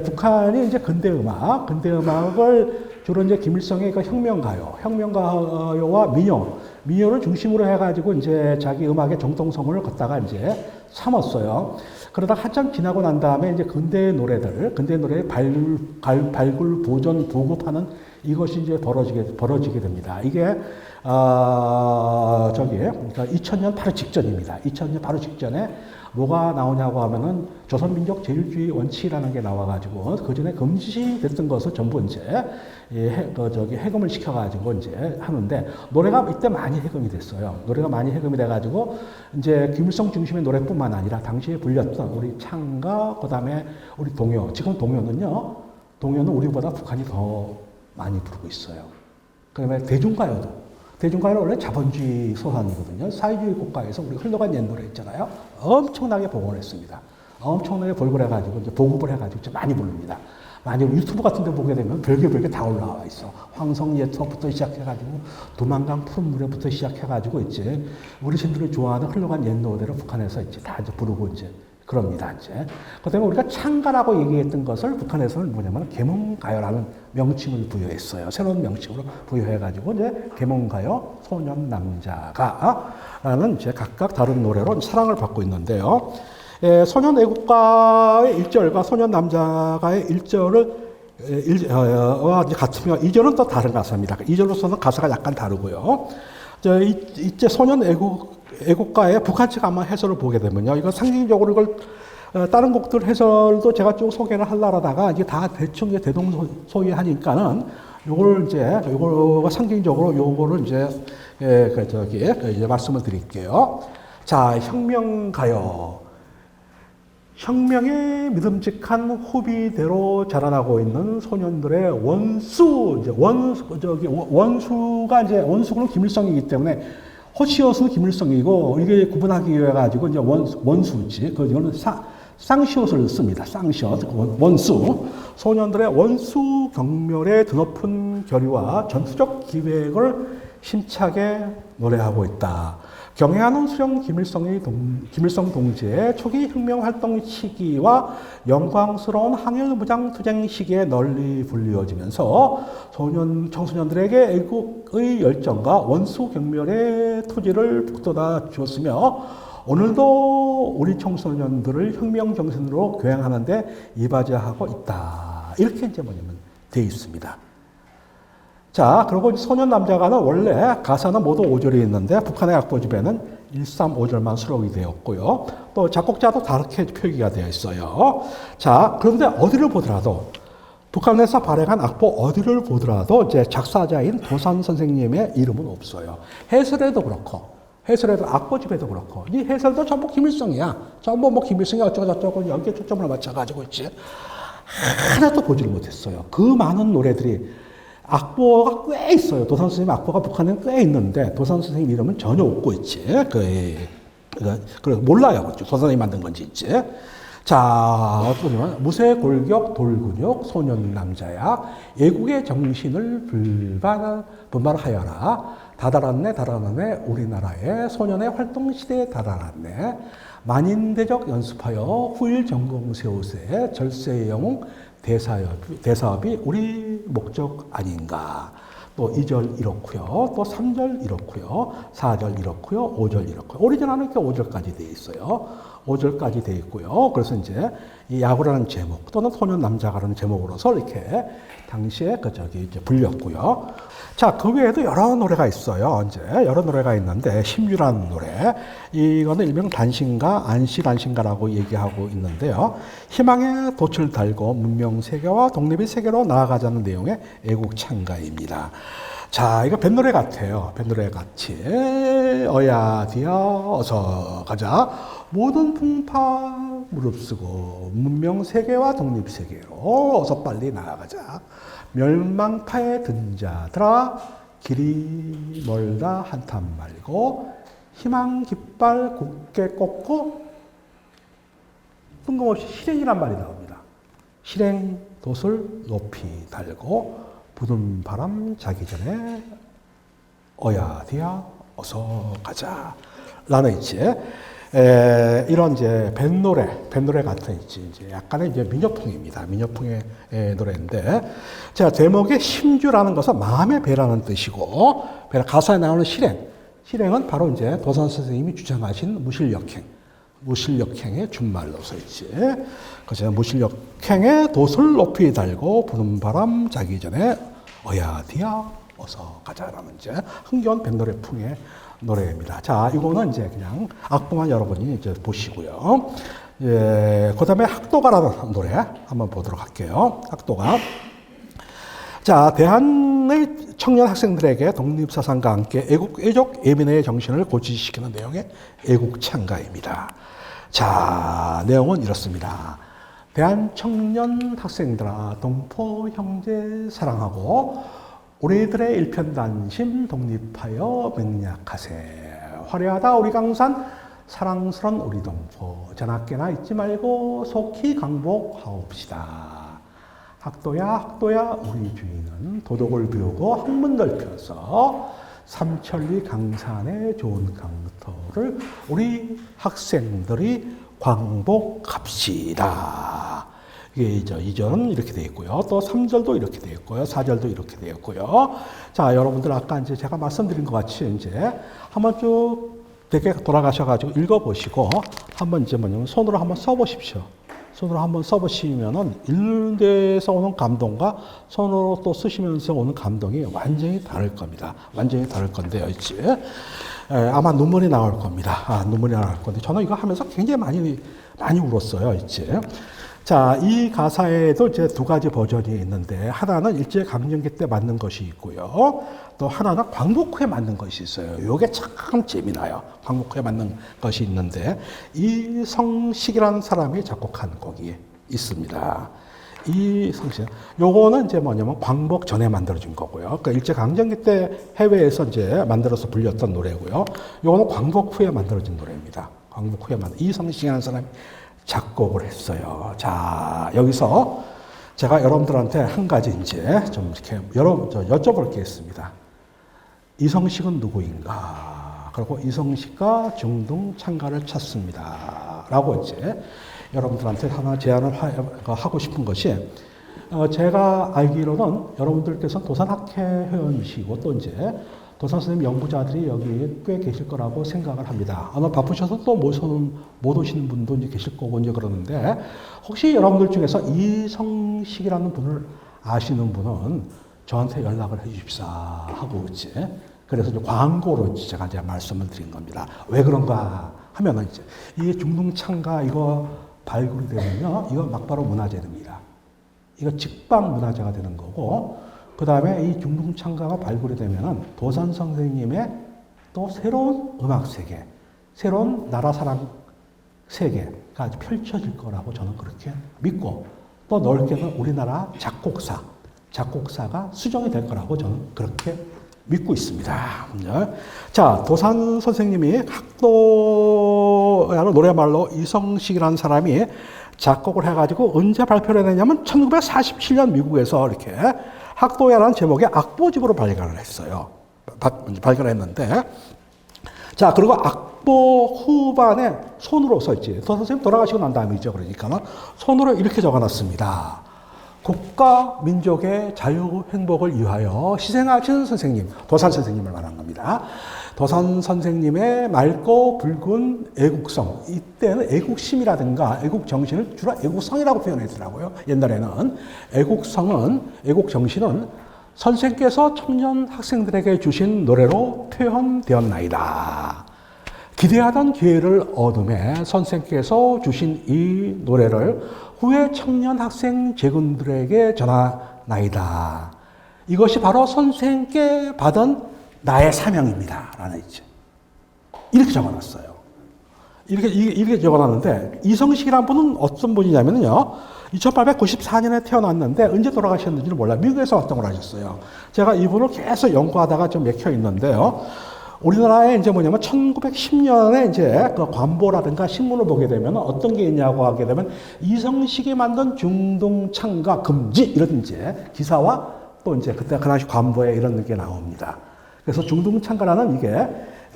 북한이 이제 근대음악을 주로 이제 김일성의 그 혁명가요와 민요를 중심으로 해가지고 이제 자기 음악의 정통성을 갖다가 이제 삼았어요. 그러다 한참 지나고 난 다음에 이제 근대 노래의 발굴, 보존, 보급하는 이것이 이제 벌어지게 됩니다. 이게, 그러니까 2000년 바로 직전입니다. 2000년 바로 직전에 뭐가 나오냐고 하면은 조선민족 제일주의 원칙이라는 게 나와가지고 그 전에 금지됐던 것을 전부 이제 해금을 시켜가지고 이제 하는데 노래가 이때 많이 해금이 됐어요. 노래가 많이 해금이 돼가지고 이제 김일성 중심의 노래뿐만 아니라 당시에 불렸던 우리 창가 그다음에 우리 동요. 지금 동요는 우리보다 북한이 더 많이 부르고 있어요. 그다음에 대중가요는 원래 자본주의 소산이거든요. 사회주의 국가에서 우리 흘러간 옛 노래 있잖아요. 엄청나게 복원을 했습니다. 엄청나게 보급을 해가지고 많이 부릅니다. 많이 유튜브 같은 데 보게 되면 별게 다 올라와 있어. 황성예터부터 시작해가지고 도망간 푸른 물에부터 시작해가지고 이제 어르신들이 좋아하는 흘러간 옛 노래를 북한에서 이제 다 이제 부르고 이제 그럽니다. 이제. 그 다음에 우리가 창가라고 얘기했던 것을 북한에서는 뭐냐면 계몽가요라는 명칭을 부여했어요. 새로운 명칭으로 부여해가지고 이제 계몽가요, 소년 남자가라는 이제 각각 다른 노래로 사랑을 받고 있는데요. 소년 애국가의 1절과 소년 남자가의 1절을 같으면 2절은 또 다른 가사입니다. 2절로서는 가사가 약간 다르고요. 이제 소년 애국가의 북한 측 아마 해설을 보게 되면요. 이거 상징적으로 이걸 다른 곡들 해설도 제가 쭉 소개를 하려다가 이게 다 대충 대동소이하니까는 요거가 상징적으로 요거를 이제 이제 말씀을 드릴게요. 자, 혁명가요. 혁명의 믿음직한 후비대로 자라나고 있는 소년들의 원수는 김일성이기 때문에 호치여수 김일성이고 이게 구분하기 위해 가지고 이제 원수지. 이거는 쌍시옷을 씁니다. 쌍시옷, 원수. 소년들의 원수 경멸의 드높은 결의와 전투적 기획을 힘차게 노래하고 있다. 경애하는 수령 김일성 동지의 초기 혁명 활동 시기와 영광스러운 항일 무장 투쟁 시기에 널리 불리워지면서 청소년들에게 애국의 열정과 원수 경멸의 투지를 북돋아 주었으며 오늘도 우리 청소년들을 혁명 정신으로 교양하는데 이바지하고 있다. 이렇게 이제 되어 있습니다. 자, 그리고 소년 남자가는 원래 가사는 모두 5절이 있는데 북한의 악보집에는 1, 3, 5절만 수록이 되었고요. 또 작곡자도 다르게 표기가 되어 있어요. 자, 그런데 어디를 보더라도 북한에서 발행한 악보 어디를 보더라도 이제 작사자인 도산 선생님의 이름은 없어요. 해설에도 그렇고, 해설에도 악보집에도 그렇고, 이 해설도 전부 김일성이야. 전부 뭐 김일성이 어쩌고저쩌고 여기에 초점을 맞춰가지고 있지. 하나도 보지를 못했어요. 그 많은 노래들이 악보가 꽤 있어요. 도산 선생님 악보가 북한에는 꽤 있는데 도산 선생님 이름은 전혀 없고 있지. 몰라요. 도산 선생님이 만든 건지 있지. 자, 어떻게 보면 무쇠 골격 돌근육 소년 남자야 애국의 정신을 분발하여라. 다다랐네 우리나라의 소년의 활동 시대에 다다랐네. 만인대적 연습하여 후일 전공 세우세 절세의 영웅 대사업이 우리 목적 아닌가. 또 2절 이렇고요. 또 3절 이렇고요. 4절 이렇고요. 5절 이렇고요. 오리지널은 이렇게 5절까지 되어 있어요. 5절까지 되어 있고요. 그래서 이제 이 야구라는 제목 또는 소년 남자가라는 제목으로서 이렇게 당시에 이제 불렸고요. 자, 그 외에도 여러 노래가 있어요. 이제 여러 노래가 있는데 심유라는 노래, 이거는 일명 단신가, 안시단신가라고 얘기하고 있는데요. 희망의 돛을 달고 문명 세계와 독립의 세계로 나아가자는 내용의 애국 찬가입니다. 자, 이거 뱃노래 같아요. 뱃노래 같이 어야 디야 어서 가자. 모든 풍파 무릅쓰고 문명 세계와 독립 세계로 어서 빨리 나아가자. 멸망파에 든 자들아 길이 멀다 한탄 말고 희망 깃발 굳게 꽂고 뜬금없이 실행이란 말이 나옵니다. 실행 돛을 높이 달고 부는 바람 자기 전에 어야 디야 어서 가자 라는 있지. 이런 이제 뱃노래 같은 이제 약간의 이제 민요풍입니다. 민요풍의 노래인데, 자, 제목의 심주라는 것은 마음의 배라는 뜻이고, 가사에 나오는 실행은 바로 이제 도산 선생님이 주장하신 무실력행의 준말로서 있지. 그래서 무실력행의 돛을 높이 달고 부는 바람 자기 전에 어야 디야 어서 가자라는 이제 흥겨운 뱃노래풍의 노래입니다. 자, 이거는 이제 그냥 악보만 여러분이 이제 보시고요. 예, 그 다음에 학도가라는 노래 한번 보도록 할게요. 학도가. 자, 대한의 청년 학생들에게 독립사상과 함께 애족 예민의 정신을 고취시키는 내용의 애국 찬가입니다. 자, 내용은 이렇습니다. 대한 청년 학생들아, 동포 형제 사랑하고 우리들의 일편단심 독립하여 맹약하세. 화려하다 우리 강산 사랑스런 우리 동포 전학계나 잊지 말고 속히 강복하옵시다. 학도야 우리 주인은 도덕을 배우고 학문 넓혀서 삼천리 강산의 좋은 강터를 우리 학생들이 광복합시다. 이게 2절은 이렇게 되어 있고요. 또 3절도 이렇게 되어 있고요. 4절도 이렇게 되어 있고요. 자, 여러분들 아까 이제 제가 말씀드린 것 같이 이제 한번 쭉 되게 돌아가셔가지고 읽어보시고 한번 이제 손으로 한번 써보십시오. 손으로 한번 써보시면은 읽는 데서 오는 감동과 손으로 또 쓰시면서 오는 감동이 완전히 다를 겁니다. 완전히 다를 건데요, 이제. 아마 눈물이 나올 겁니다. 눈물이 나올 건데 저는 이거 하면서 굉장히 많이 울었어요, 이제. 자, 이 가사에도 이제 두 가지 버전이 있는데 하나는 일제강점기 때 만든 것이 있고요. 또 하나는 광복 후에 만든 것이 있어요. 이게 참 재미나요. 광복 후에 만든 것이 있는데 이성식이라는 사람이 작곡한 곡이 있습니다. 이성식. 요거는 이제 뭐냐면 광복 전에 만들어진 거고요. 그러니까 일제강점기 때 해외에서 이제 만들어서 불렸던 노래고요. 요거는 광복 후에 만들어진 노래입니다. 광복 후에 이성식이라는 사람이 작곡을 했어요. 자, 여기서 제가 여러분들한테 한 가지 이제 좀 이렇게 여쭤볼 게 있습니다. 이성식은 누구인가? 그리고 이성식과 중동 창가를 찾습니다. 라고 이제 여러분들한테 하나 제안을 하고 싶은 것이, 제가 알기로는 여러분들께서 도산학회 회원이시고 또 이제 도산 선생님 연구자들이 여기 꽤 계실 거라고 생각을 합니다. 아마 바쁘셔서 또 못 오시는 분도 이제 계실 거고 이제 그러는데, 혹시 여러분들 중에서 이성식이라는 분을 아시는 분은 저한테 연락을 해 주십사 하고 이제 그래서 이제 광고로 제가 이제 말씀을 드린 겁니다. 왜 그런가 하면은 이제 이 중동창가 이거 발굴이 되면요, 이거 막바로 문화재입니다. 이거 직방 문화재가 되는 거고, 그 다음에 이 중동창가가 발굴이 되면은 도산 선생님의 또 새로운 음악 세계, 새로운 나라 사랑 세계가 펼쳐질 거라고 저는 그렇게 믿고, 또 넓게는 우리나라 작곡사가 수정이 될 거라고 저는 그렇게 믿고 있습니다. 자, 도산 선생님이 학도야로 노래말로 이성식이라는 사람이 작곡을 해가지고 언제 발표를 했냐면 1947년 미국에서 이렇게 학도야라는 제목의 악보집으로 발간을 했어요. 발간했는데, 자, 그리고 악보 후반에 손으로 써있지. 도산 선생님 돌아가시고 난 다음이죠. 그러니까 손으로 이렇게 적어놨습니다. 국가 민족의 자유 행복을 위하여 희생하신 선생님, 도산 선생님을 말한 겁니다. 도산 선생님의 맑고 붉은 애국성, 이때는 애국심이라든가 애국정신을 주로 애국성이라고 표현했더라고요. 옛날에는 애국정신은 선생께서 청년 학생들에게 주신 노래로 표현되었나이다. 기대하던 기회를 얻음에 선생께서 주신 이 노래를 후에 청년 학생 제군들에게 전하나이다. 이것이 바로 선생께 받은 나의 사명입니다. 라는 있죠. 이렇게 적어놨어요. 이렇게 적어놨는데, 이성식이라는 분은 어떤 분이냐면요, 1894년에 태어났는데 언제 돌아가셨는지는 몰라요. 미국에서 활동을 하셨어요. 제가 이분을 계속 연구하다가 좀 맥혀 있는데요. 우리나라에 이제 뭐냐면 1910년에 이제 그 관보라든가 신문을 보게 되면 어떤 게 있냐고 하게 되면 이성식이 만든 중동창가 금지 이런 이제 기사와 또 이제 그 당시 관보에 이런 게 나옵니다. 그래서 중동창가라는 이게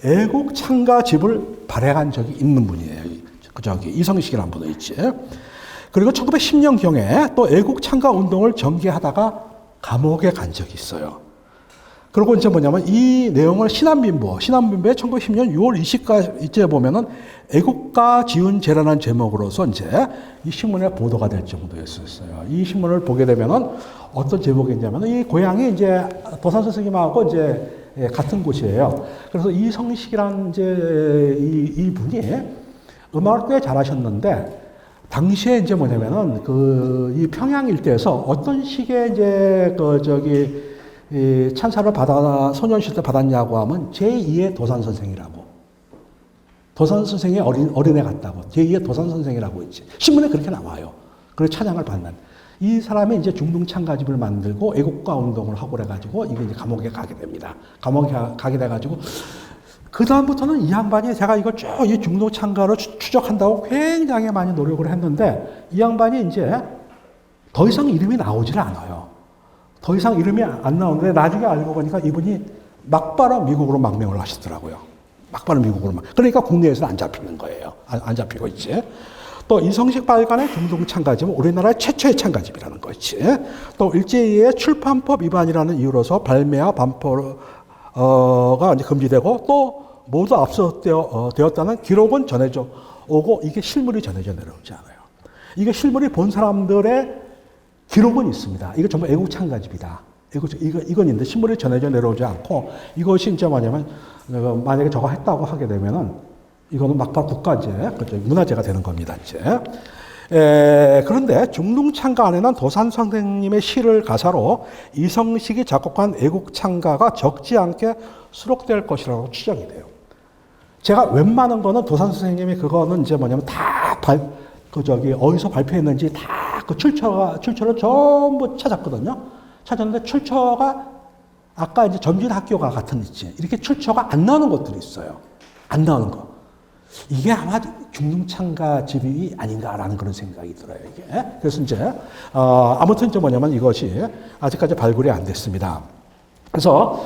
애국창가집을 발행한 적이 있는 분이에요. 이성식이라는 분이 있지. 그리고 1910년경에 또 애국창가 운동을 전개하다가 감옥에 간 적이 있어요. 그리고 이제 뭐냐면 이 내용을 신한빈보에 1910년 6월 20일에 보면은 애국가 지은제라는 제목으로서 이제 이 신문에 보도가 될 정도였었어요. 이 신문을 보게 되면은 어떤 제목이냐면 이 고향이 이제 도산 선생님하고 이제 같은 곳이에요. 그래서 이성식이라는 이제 이 분이 음악을 꽤 잘하셨는데, 당시에 이제 뭐냐면은 이 평양 일대에서 어떤 식의 이제 이 찬사를 소년시대 때 받았냐고 하면 제2의 도산 선생이라고. 도산 선생의 어린애 같다고. 제2의 도산 선생이라고 있지. 신문에 그렇게 나와요. 그래서 찬양을 받는. 이 사람이 이제 중동창가집을 만들고 애국가 운동을 하고 그래가지고 이게 이제 감옥에 가게 됩니다. 감옥에 가게 돼가지고 그다음부터는 이 양반이 제가 이걸 쭉 이 중동창가를 추적한다고 굉장히 많이 노력을 했는데, 이 양반이 이제 더 이상 이름이 나오질 않아요. 더 이상 이름이 안 나오는데 나중에 알고 보니까 이분이 막바로 미국으로 망명을 하시더라고요. 막바로 미국으로. 그러니까 국내에서는 안 잡히는 거예요. 안 잡히고 있지. 또 이성식 발간의 중동창가집은 우리나라의 최초의 창가집이라는 거지. 또 일제히의 출판법 위반이라는 이유로서 발매와 반포가 이제 금지되고 또 모두 압수되었다는 기록은 전해져 오고, 이게 실물이 전해져 내려오지 않아요. 이게 실물이 본 사람들의 기록은 있습니다. 이거 전부 애국창가집이다. 이건 있는데 신문이 전해져 내려오지 않고, 이것이 이제 뭐냐면 만약에 저거 했다고 하게 되면은 이거는 막바로 국가재, 문화재가 되는 겁니다. 이제. 그런데 중동창가 안에는 도산 선생님의 시를 가사로 이성식이 작곡한 애국창가가 적지 않게 수록될 것이라고 추정이 돼요. 제가 웬만한 거는 도산 선생님이 그거는 이제 뭐냐면 다 어디서 발표했는지 다 그 출처를 전부 찾았거든요. 찾았는데 출처가 아까 이제 전진학교가 같은 있지. 이렇게 출처가 안 나오는 것들이 있어요. 안 나오는 거. 이게 아마 중등창가집이 아닌가라는 그런 생각이 들어요, 이게. 그래서 이제, 아무튼 이제 뭐냐면 이것이 아직까지 발굴이 안 됐습니다. 그래서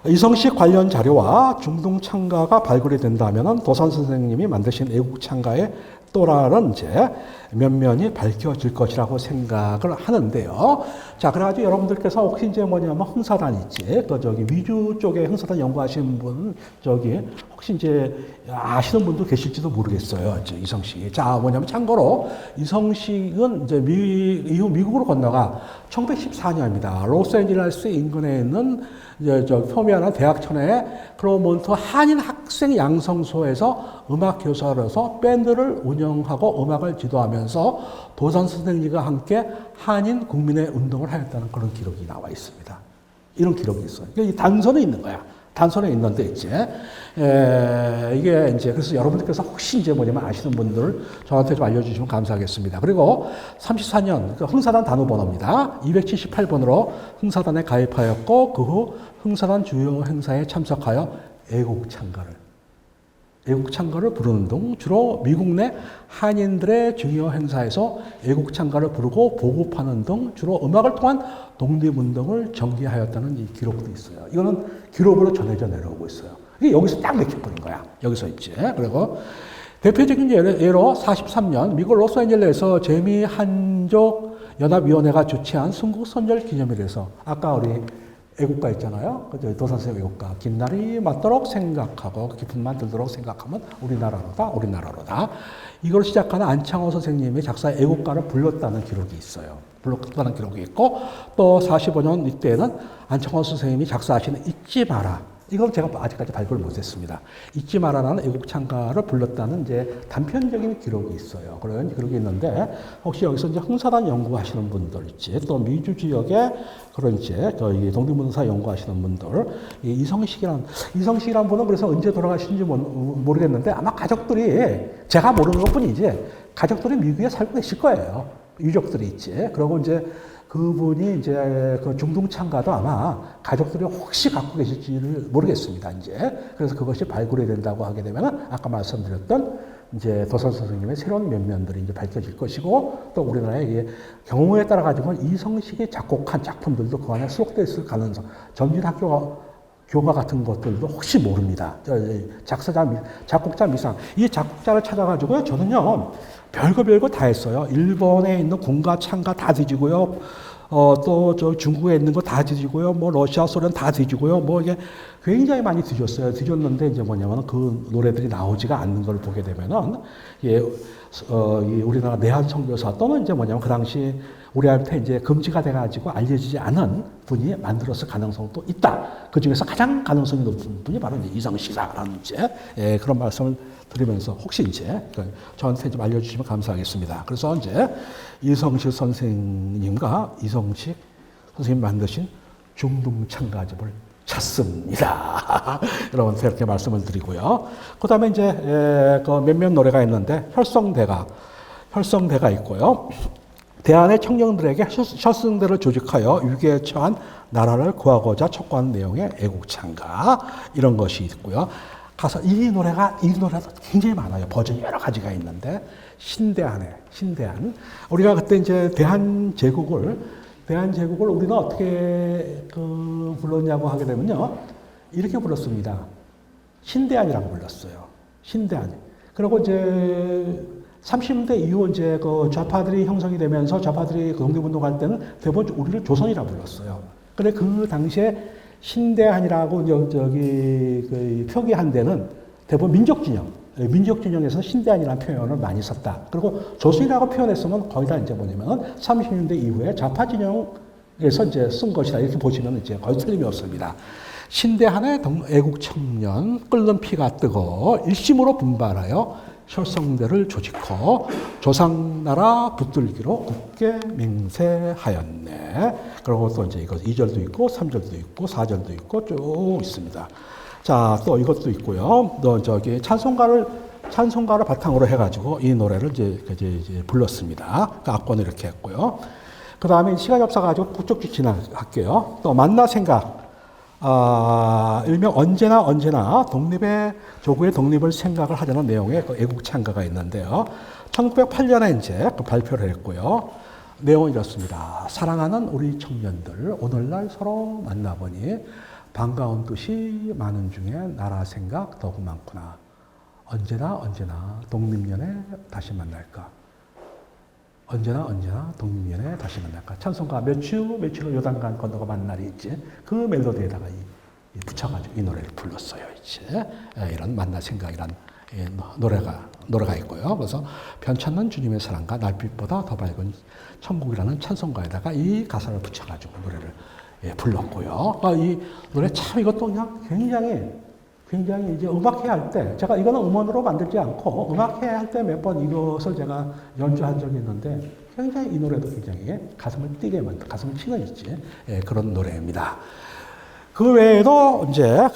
이성식 관련 자료와 중등창가가 발굴이 된다면 도산 선생님이 만드신 애국창가의 또라는 이제 면면이 밝혀질 것이라고 생각을 하는데요. 자, 그래가지고 여러분들께서 혹시 이제 뭐냐면 흥사단 있지, 또 저기 위주 쪽에 흥사단 연구하시는 분, 저기 혹시 이제 아시는 분도 계실지도 모르겠어요. 이성식이. 자, 뭐냐면 참고로 이성식은 이제 이후 미국으로 건너가 1914년입니다. 로스앤젤레스 인근에 있는 이제 저 포미아나 대학촌의 크로몬트 한인 학생 양성소에서 음악 교사로서 밴드를 운영하고 음악을 지도하면서 도산 선생님과 함께 한인 국민의 운동을 하였다는 그런 기록이 나와 있습니다. 이런 기록이 있어요. 이 단서는 있는 거야. 단서는 있는데 이제 이게 이제 그래서 여러분들께서 혹시 이제 뭐냐면 아시는 분들 저한테 좀 알려주시면 감사하겠습니다. 그리고 34년 그 흥사단 단호번호입니다. 278번으로 흥사단에 가입하였고 그 후 흥사단 주요 행사에 참석하여 애국창가를 부르는 등 주로 미국 내 한인들의 중요 행사에서 애국창가를 부르고 보급하는 등 주로 음악을 통한 독립운동을 전개하였다는 이 기록도 있어요. 이거는 기록으로 전해져 내려오고 있어요. 이게 여기서 딱 맥혀버린 거야. 여기서 있지. 그리고 대표적인 예로 43년 미국 로스앤젤레스에서 재미 한족 연합위원회가 주최한 순국선열 기념일에서 아까 우리 애국가 있잖아요. 도산서의 애국가. 긴 날이 맞도록 생각하고 깊은 만 들도록 생각하면 우리나라로다. 이걸 시작하는 안창호 선생님이 작사 애국가를 불렀다는 기록이 있어요. 불렀다는 기록이 있고 또 45년 이때는 안창호 선생님이 작사하시는 잊지 마라. 이건 제가 아직까지 발굴을 못했습니다. 잊지 마라라는 애국창가를 불렀다는 이제 단편적인 기록이 있어요. 그런 기록이 있는데 혹시 여기서 이제 흥사단 연구하시는 분들 있지, 또 미주 지역에 그런 이제 저희 독립문사 연구하시는 분들, 이성식이라는 분은 그래서 언제 돌아가신지 모르겠는데 아마 가족들이 제가 모르는 것뿐이지 가족들이 미국에 살고 계실 거예요. 유족들이 있지. 그리고 이제 그분이 이제 그 중등창가도 아마 가족들이 혹시 갖고 계실지를 모르겠습니다, 이제. 그래서 그것이 발굴이 된다고 하게 되면 아까 말씀드렸던 이제 도산 선생님의 새로운 면면들이 이제 밝혀질 것이고 또 우리나라의 경우에 따라 가지고 이성식이 작곡한 작품들도 그 안에 수록되어 있을 가능성, 전진학교 교과 같은 것들도 혹시 모릅니다. 작곡자 미상. 이 작곡자를 찾아가지고요, 저는요, 별거 다 했어요. 일본에 있는 군가, 창가 다 뒤지고요. 또 저 중국에 있는 거 다 뒤지고요. 뭐 러시아, 소련 다 뒤지고요. 뭐 이게 굉장히 많이 뒤졌어요. 뒤졌는데 이제 뭐냐면 그 노래들이 나오지가 않는 걸 보게 되면은 이 우리나라 내한 선교사 또는 이제 뭐냐면 그 당시 우리한테 이제 금지가 돼가지고 알려지지 않은 분이 만들었을 가능성도 있다. 그 중에서 가장 가능성이 높은 분이 바로 이제 이성식이라는 이제 그런 말씀을 드리면서 혹시 이제 저한테 좀 알려주시면 감사하겠습니다. 그래서 이제 이성식 선생님과 이성식 선생님 만드신 중등창가집을 찾습니다. 여러분한테 이렇게 말씀을 드리고요. 그 다음에 이제 그 몇몇 노래가 있는데 혈성대가 있고요. 대한의 청년들에게 혈성대를 조직하여 위기에 처한 나라를 구하고자 촉구하는 내용의 애국창가 이런 것이 있고요. 가서 이 노래도 굉장히 많아요. 버전이 여러 가지가 있는데 신대한 우리가 그때 이제 대한제국을 우리는 어떻게 불렀냐고 하게 되면요, 이렇게 불렀습니다. 신대한이라고 불렀어요. 신대한. 그리고 이제 30년대 이후 이제 그 좌파들이 형성이 되면서 좌파들이 독립운동할 때는 대부분 우리를 조선이라고 불렀어요. 근데 그 당시에 신대한이라고 저기 표기한 데는 대부분 민족진영에서 신대한이라는 표현을 많이 썼다. 그리고 조선이라고 표현했으면 거의 다 이제 뭐냐면 30년대 이후에 좌파 진영에서 이제 쓴 것이다. 이렇게 보시면 이제 거의 틀림이 없습니다. 신대한의 애국 청년 끓는 피가 뜨거 일심으로 분발하여 혈성대를 조직하고 조상나라 붙들기로 굳게 맹세하였네. 그리고 또 이제 이거 2절도 있고 3절도 있고 4절도 있고 쭉 있습니다. 자, 또 이것도 있고요. 또 저기 찬송가를 바탕으로 해가지고 이 노래를 이제 불렀습니다. 악보는 이렇게 했고요. 그 다음에 시간이 없어가지고 쭉쭉 지나갈게요. 또 만나 생각. 일명 언제나 조국의 독립을 생각을 하자는 내용의 그 애국찬가가 있는데요. 1908년에 이제 그 발표를 했고요. 내용은 이렇습니다. 사랑하는 우리 청년들, 오늘날 서로 만나보니 반가운 뜻이 많은 중에 나라 생각 더욱 많구나. 언제나 독립년에 다시 만날까. 언제나 독립년에 다시 만날까. 찬송가 며칠 요단강 건너가 만날이 있지. 그 멜로디에다가 붙여가지고 이 노래를 불렀어요. 이제 이런 만날 생각이란 노래가 있고요. 그래서 변찮는 주님의 사랑과 날빛보다 더 밝은 천국이라는 찬송가에다가 이 가사를 붙여가지고 노래를 불렀고요. 이 노래 참 이것도 그냥 굉장히 이제 음악회 할 때, 제가 이거는 음원으로 만들지 않고 음악회 할 때 몇 번 이것을 제가 연주한 적이 있는데 굉장히 이 노래도 굉장히 가슴을 뛰게 만든, 가슴을 치는 있지. 그런 노래입니다. 그 외에도 이제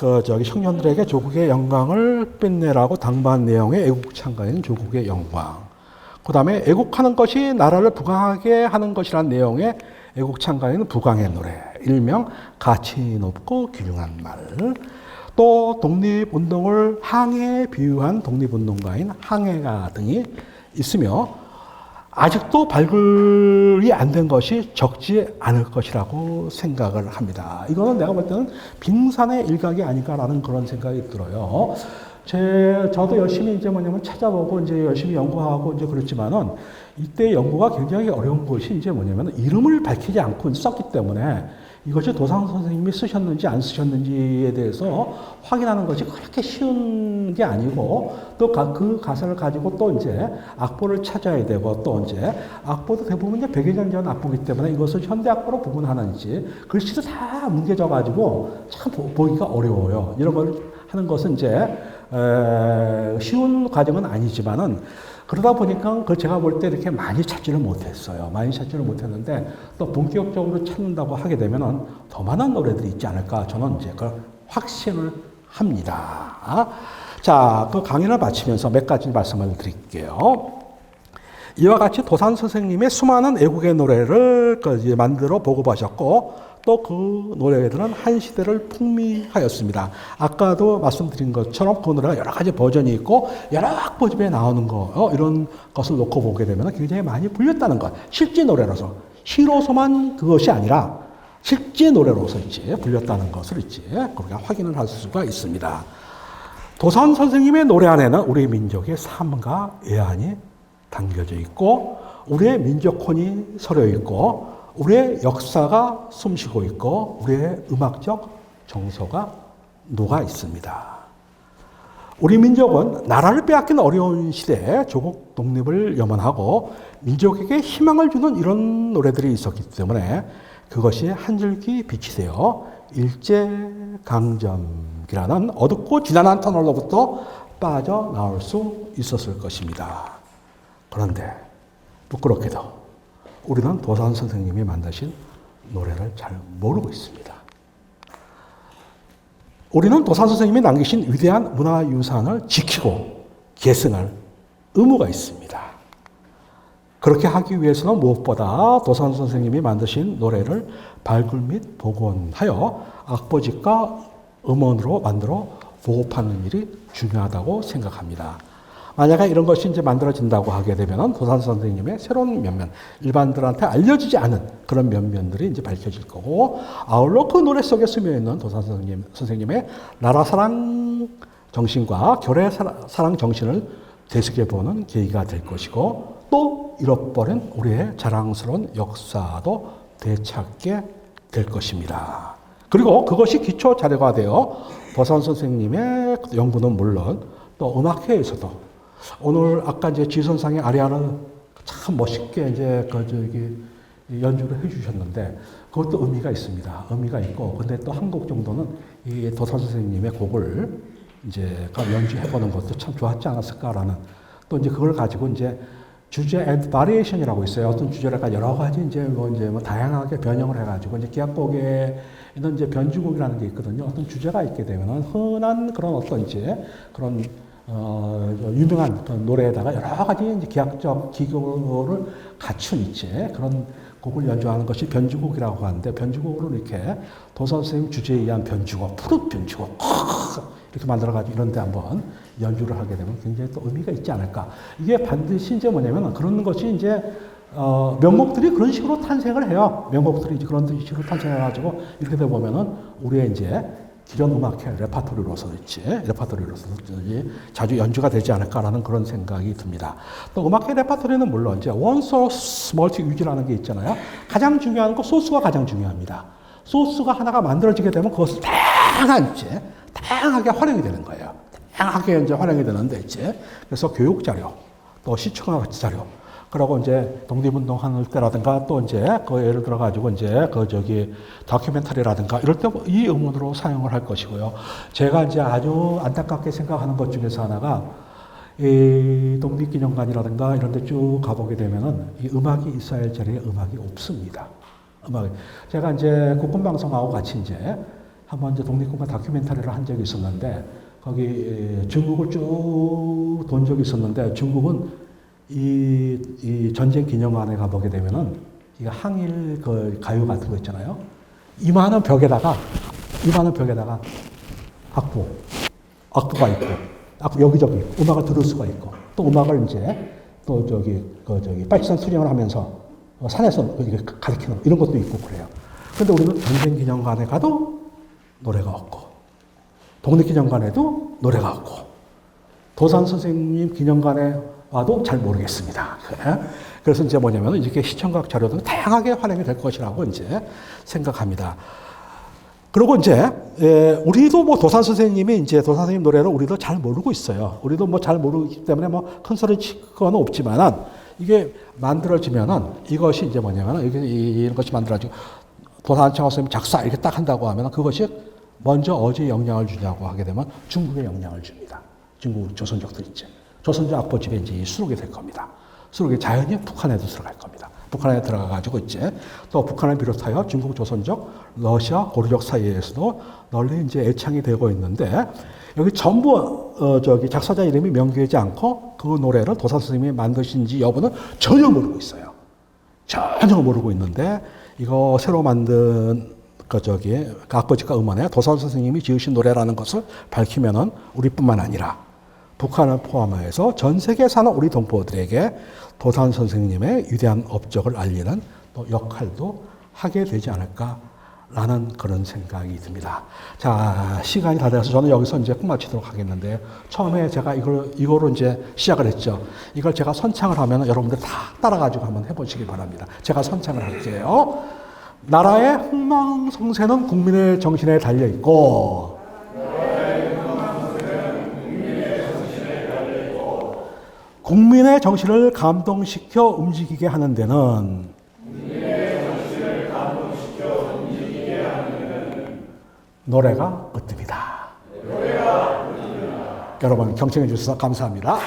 청년들에게 조국의 영광을 뽐내라고 당부한 내용의 애국찬가인 조국의 영광. 그 다음에 애국하는 것이 나라를 부강하게 하는 것이라는 내용의 애국찬가인 부강의 노래. 일명 가치 높고 균형한 말. 또 독립운동을 항해에 비유한 독립운동가인 항해가 등이 있으며 아직도 발굴이 안 된 것이 적지 않을 것이라고 생각을 합니다. 이거는 내가 볼 때는 빙산의 일각이 아닐까라는 그런 생각이 들어요. 저도 열심히 이제 찾아보고 이제 열심히 연구하고 이제 그렇지만은 이때 연구가 굉장히 어려운 것이 이제 이름을 밝히지 않고 썼기 때문에 이것이 도상 선생님이 쓰셨는지 안 쓰셨는지에 대해서 확인하는 것이 그렇게 쉬운 게 아니고 또 그 가사를 가지고 또 이제 악보를 찾아야 되고 또 이제 악보도 대부분 이제 100여 년 전 악보이기 때문에 이것을 현대 악보로 구분하는지 글씨도 다 뭉개져 가지고 참 보기가 어려워요. 이런 걸 하는 것은 이제 쉬운 과정은 아니지만은 그러다 보니까 제가 볼 때 이렇게 많이 찾지를 못했어요. 많이 찾지를 못했는데 또 본격적으로 찾는다고 하게 되면은 더 많은 노래들이 있지 않을까 저는 이제 그걸 확신을 합니다. 자, 그 강의를 마치면서 몇 가지 말씀을 드릴게요. 이와 같이 도산 선생님의 수많은 애국의 노래를 만들어 보급하셨고 또 그 노래들은 한 시대를 풍미하였습니다. 아까도 말씀드린 것처럼 그 노래가 여러 가지 버전이 있고 여러 악보집에 나오는 거 이런 것을 놓고 보게 되면 굉장히 많이 불렸다는 것. 실제 노래로서 시로서만 그것이 아니라 실제 노래로서 이제 불렸다는 것을 이제 우리가 확인을 할 수가 있습니다. 도산 선생님의 노래 안에는 우리 민족의 삶과 애환이 담겨져 있고 우리의 민족혼이 서려 있고 우리의 역사가 숨쉬고 있고 우리의 음악적 정서가 녹아 있습니다. 우리 민족은 나라를 빼앗긴 어려운 시대에 조국 독립을 염원하고 민족에게 희망을 주는 이런 노래들이 있었기 때문에 그것이 한 줄기 빛이 되어 일제강점기라는 어둡고 지난한 터널로부터 빠져나올 수 있었을 것입니다. 그런데 부끄럽게도 우리는 도산 선생님이 만드신 노래를 잘 모르고 있습니다. 우리는 도산 선생님이 남기신 위대한 문화유산을 지키고 계승할 의무가 있습니다. 그렇게 하기 위해서는 무엇보다 도산 선생님이 만드신 노래를 발굴 및 복원하여 악보집과 음원으로 만들어 보급하는 일이 중요하다고 생각합니다. 만약에 이런 것이 이제 만들어진다고 하게 되면 도산 선생님의 새로운 면면, 일반들한테 알려지지 않은 그런 면면들이 이제 밝혀질 거고, 아울러 그 노래 속에 스며 있는 도산 선생님의 나라 사랑 정신과 교회 사랑 정신을 되새겨보는 계기가 될 것이고, 또 잃어버린 우리의 자랑스러운 역사도 되찾게 될 것입니다. 그리고 그것이 기초 자료가 되어 도산 선생님의 연구는 물론 또 음악회에서도 오늘 아까 이제 지선상의 아리아를 참 멋있게 이제 연주를 해주셨는데 그것도 의미가 있습니다. 의미가 있고 근데 또 한 곡 정도는 이 도산 선생님의 곡을 이제 연주해보는 것도 참 좋았지 않았을까라는 또 이제 그걸 가지고 이제 주제 and variation이라고 있어요. 어떤 주제를 여러 가지 이제 다양하게 변형을 해가지고 이제 기악곡에 있는 이제 변주곡이라는 게 있거든요. 어떤 주제가 있게 되면은 흔한 그런 어떤 이제 그런 유명한 노래에다가 여러 가지 이제 기악적 기교를 갖춘 이제 그런 곡을 연주하는 것이 변주곡이라고 하는데 변주곡으로 이렇게 도사 선생님 주제에 의한 변주곡, 푸릇 변주곡 이렇게 만들어가지고 이런 데 한번 연주를 하게 되면 굉장히 또 의미가 있지 않을까. 이게 반드시 이제 뭐냐면 그런 것이 이제 명곡들이 그런 식으로 탄생을 해요. 명곡들이 이제 그런 식으로 탄생해가지고 이렇게 되다 보면은 우리의 이제 기존 음악회 레파토리로서 자주 연주가 되지 않을까라는 그런 생각이 듭니다. 또 음악회 레파토리는 물론 이제 원 소스 멀티 유지라는 게 있잖아요. 가장 중요한 거 소스가 가장 중요합니다. 소스가 하나가 만들어지게 되면 그것을 다양하게 활용이 되는 거예요. 다양하게 이제 활용이 되는데 이제 그래서 교육 자료, 또 시청학 자료, 그리고 이제 독립운동하는 때라든가 또 이제 그 예를 들어 가지고 이제 그 저기 다큐멘터리라든가 이럴 때 이 음원으로 사용을 할 것이고요. 제가 이제 아주 안타깝게 생각하는 것 중에서 하나가 이 독립기념관이라든가 이런 데 쭉 가보게 되면은 이 음악이 있어야 할 자리에 음악이 없습니다. 제가 이제 국군방송하고 같이 이제 한번 이제 독립군과 다큐멘터리를 한 적이 있었는데 거기 중국을 쭉 돈 적이 있었는데 중국은 이 전쟁 기념관에 가보게 되면은 이 항일 그 가요 같은 거 있잖아요. 이만한 벽에다가 악보가 있고, 여기저기 음악을 들을 수가 있고, 또 음악을 이제 또 빨치산 수령을 하면서 산에서 가르치는 이런 것도 있고 그래요. 근데 우리는 전쟁 기념관에 가도 노래가 없고, 독립기념관에도 노래가 없고, 도산 선생님 기념관에 와도 잘 모르겠습니다. 그래서 이제 뭐냐면 이렇게 시청각 자료도 다양하게 활용이 될 것이라고 이제 생각합니다. 그리고 이제 우리도 뭐 도산 선생님이 이제 도산 선생님 노래를 우리도 잘 모르고 있어요. 우리도 뭐 잘 모르기 때문에 뭐 큰 소리 칠 건 없지만은 이게 만들어지면은 이것이 이제 뭐냐면은 이런 것이 만들어지고 도산 선생님 작사 이렇게 딱 한다고 하면 그것이 먼저 어디에 영향을 주냐고 하게 되면 중국에 영향을 줍니다. 중국 조선족들 있죠. 조선족 악보집에 이제 수록이 될 겁니다. 수록이 자연히 북한에도 들어갈 겁니다. 북한에 들어가가지고 이제 또 북한을 비롯하여 중국, 조선족, 러시아, 고려족 사이에서도 널리 이제 애창이 되고 있는데 여기 전부 작사자 이름이 명기하지 않고 그 노래를 도산 선생님이 만드신지 여부는 전혀 모르고 있어요. 전혀 모르고 있는데 이거 새로 만든 그 악보집과 음원에 도산 선생님이 지으신 노래라는 것을 밝히면은 우리뿐만 아니라 북한을 포함해서 전 세계에 사는 우리 동포들에게 도산 선생님의 위대한 업적을 알리는 또 역할도 하게 되지 않을까라는 그런 생각이 듭니다. 자, 시간이 다 돼서 저는 여기서 이제 끝마치도록 하겠는데 처음에 제가 이거로 이제 시작을 했죠. 이걸 제가 선창을 하면 여러분들 다 따라가지고 한번 해보시기 바랍니다. 제가 선창을 할게요. 나라의 흥망성쇠는 국민의 정신에 달려 있고 국민의 정신을 감동시켜 움직이게 하는 데는 노래가 으뜸이다. 여러분 경청해 주셔서 감사합니다.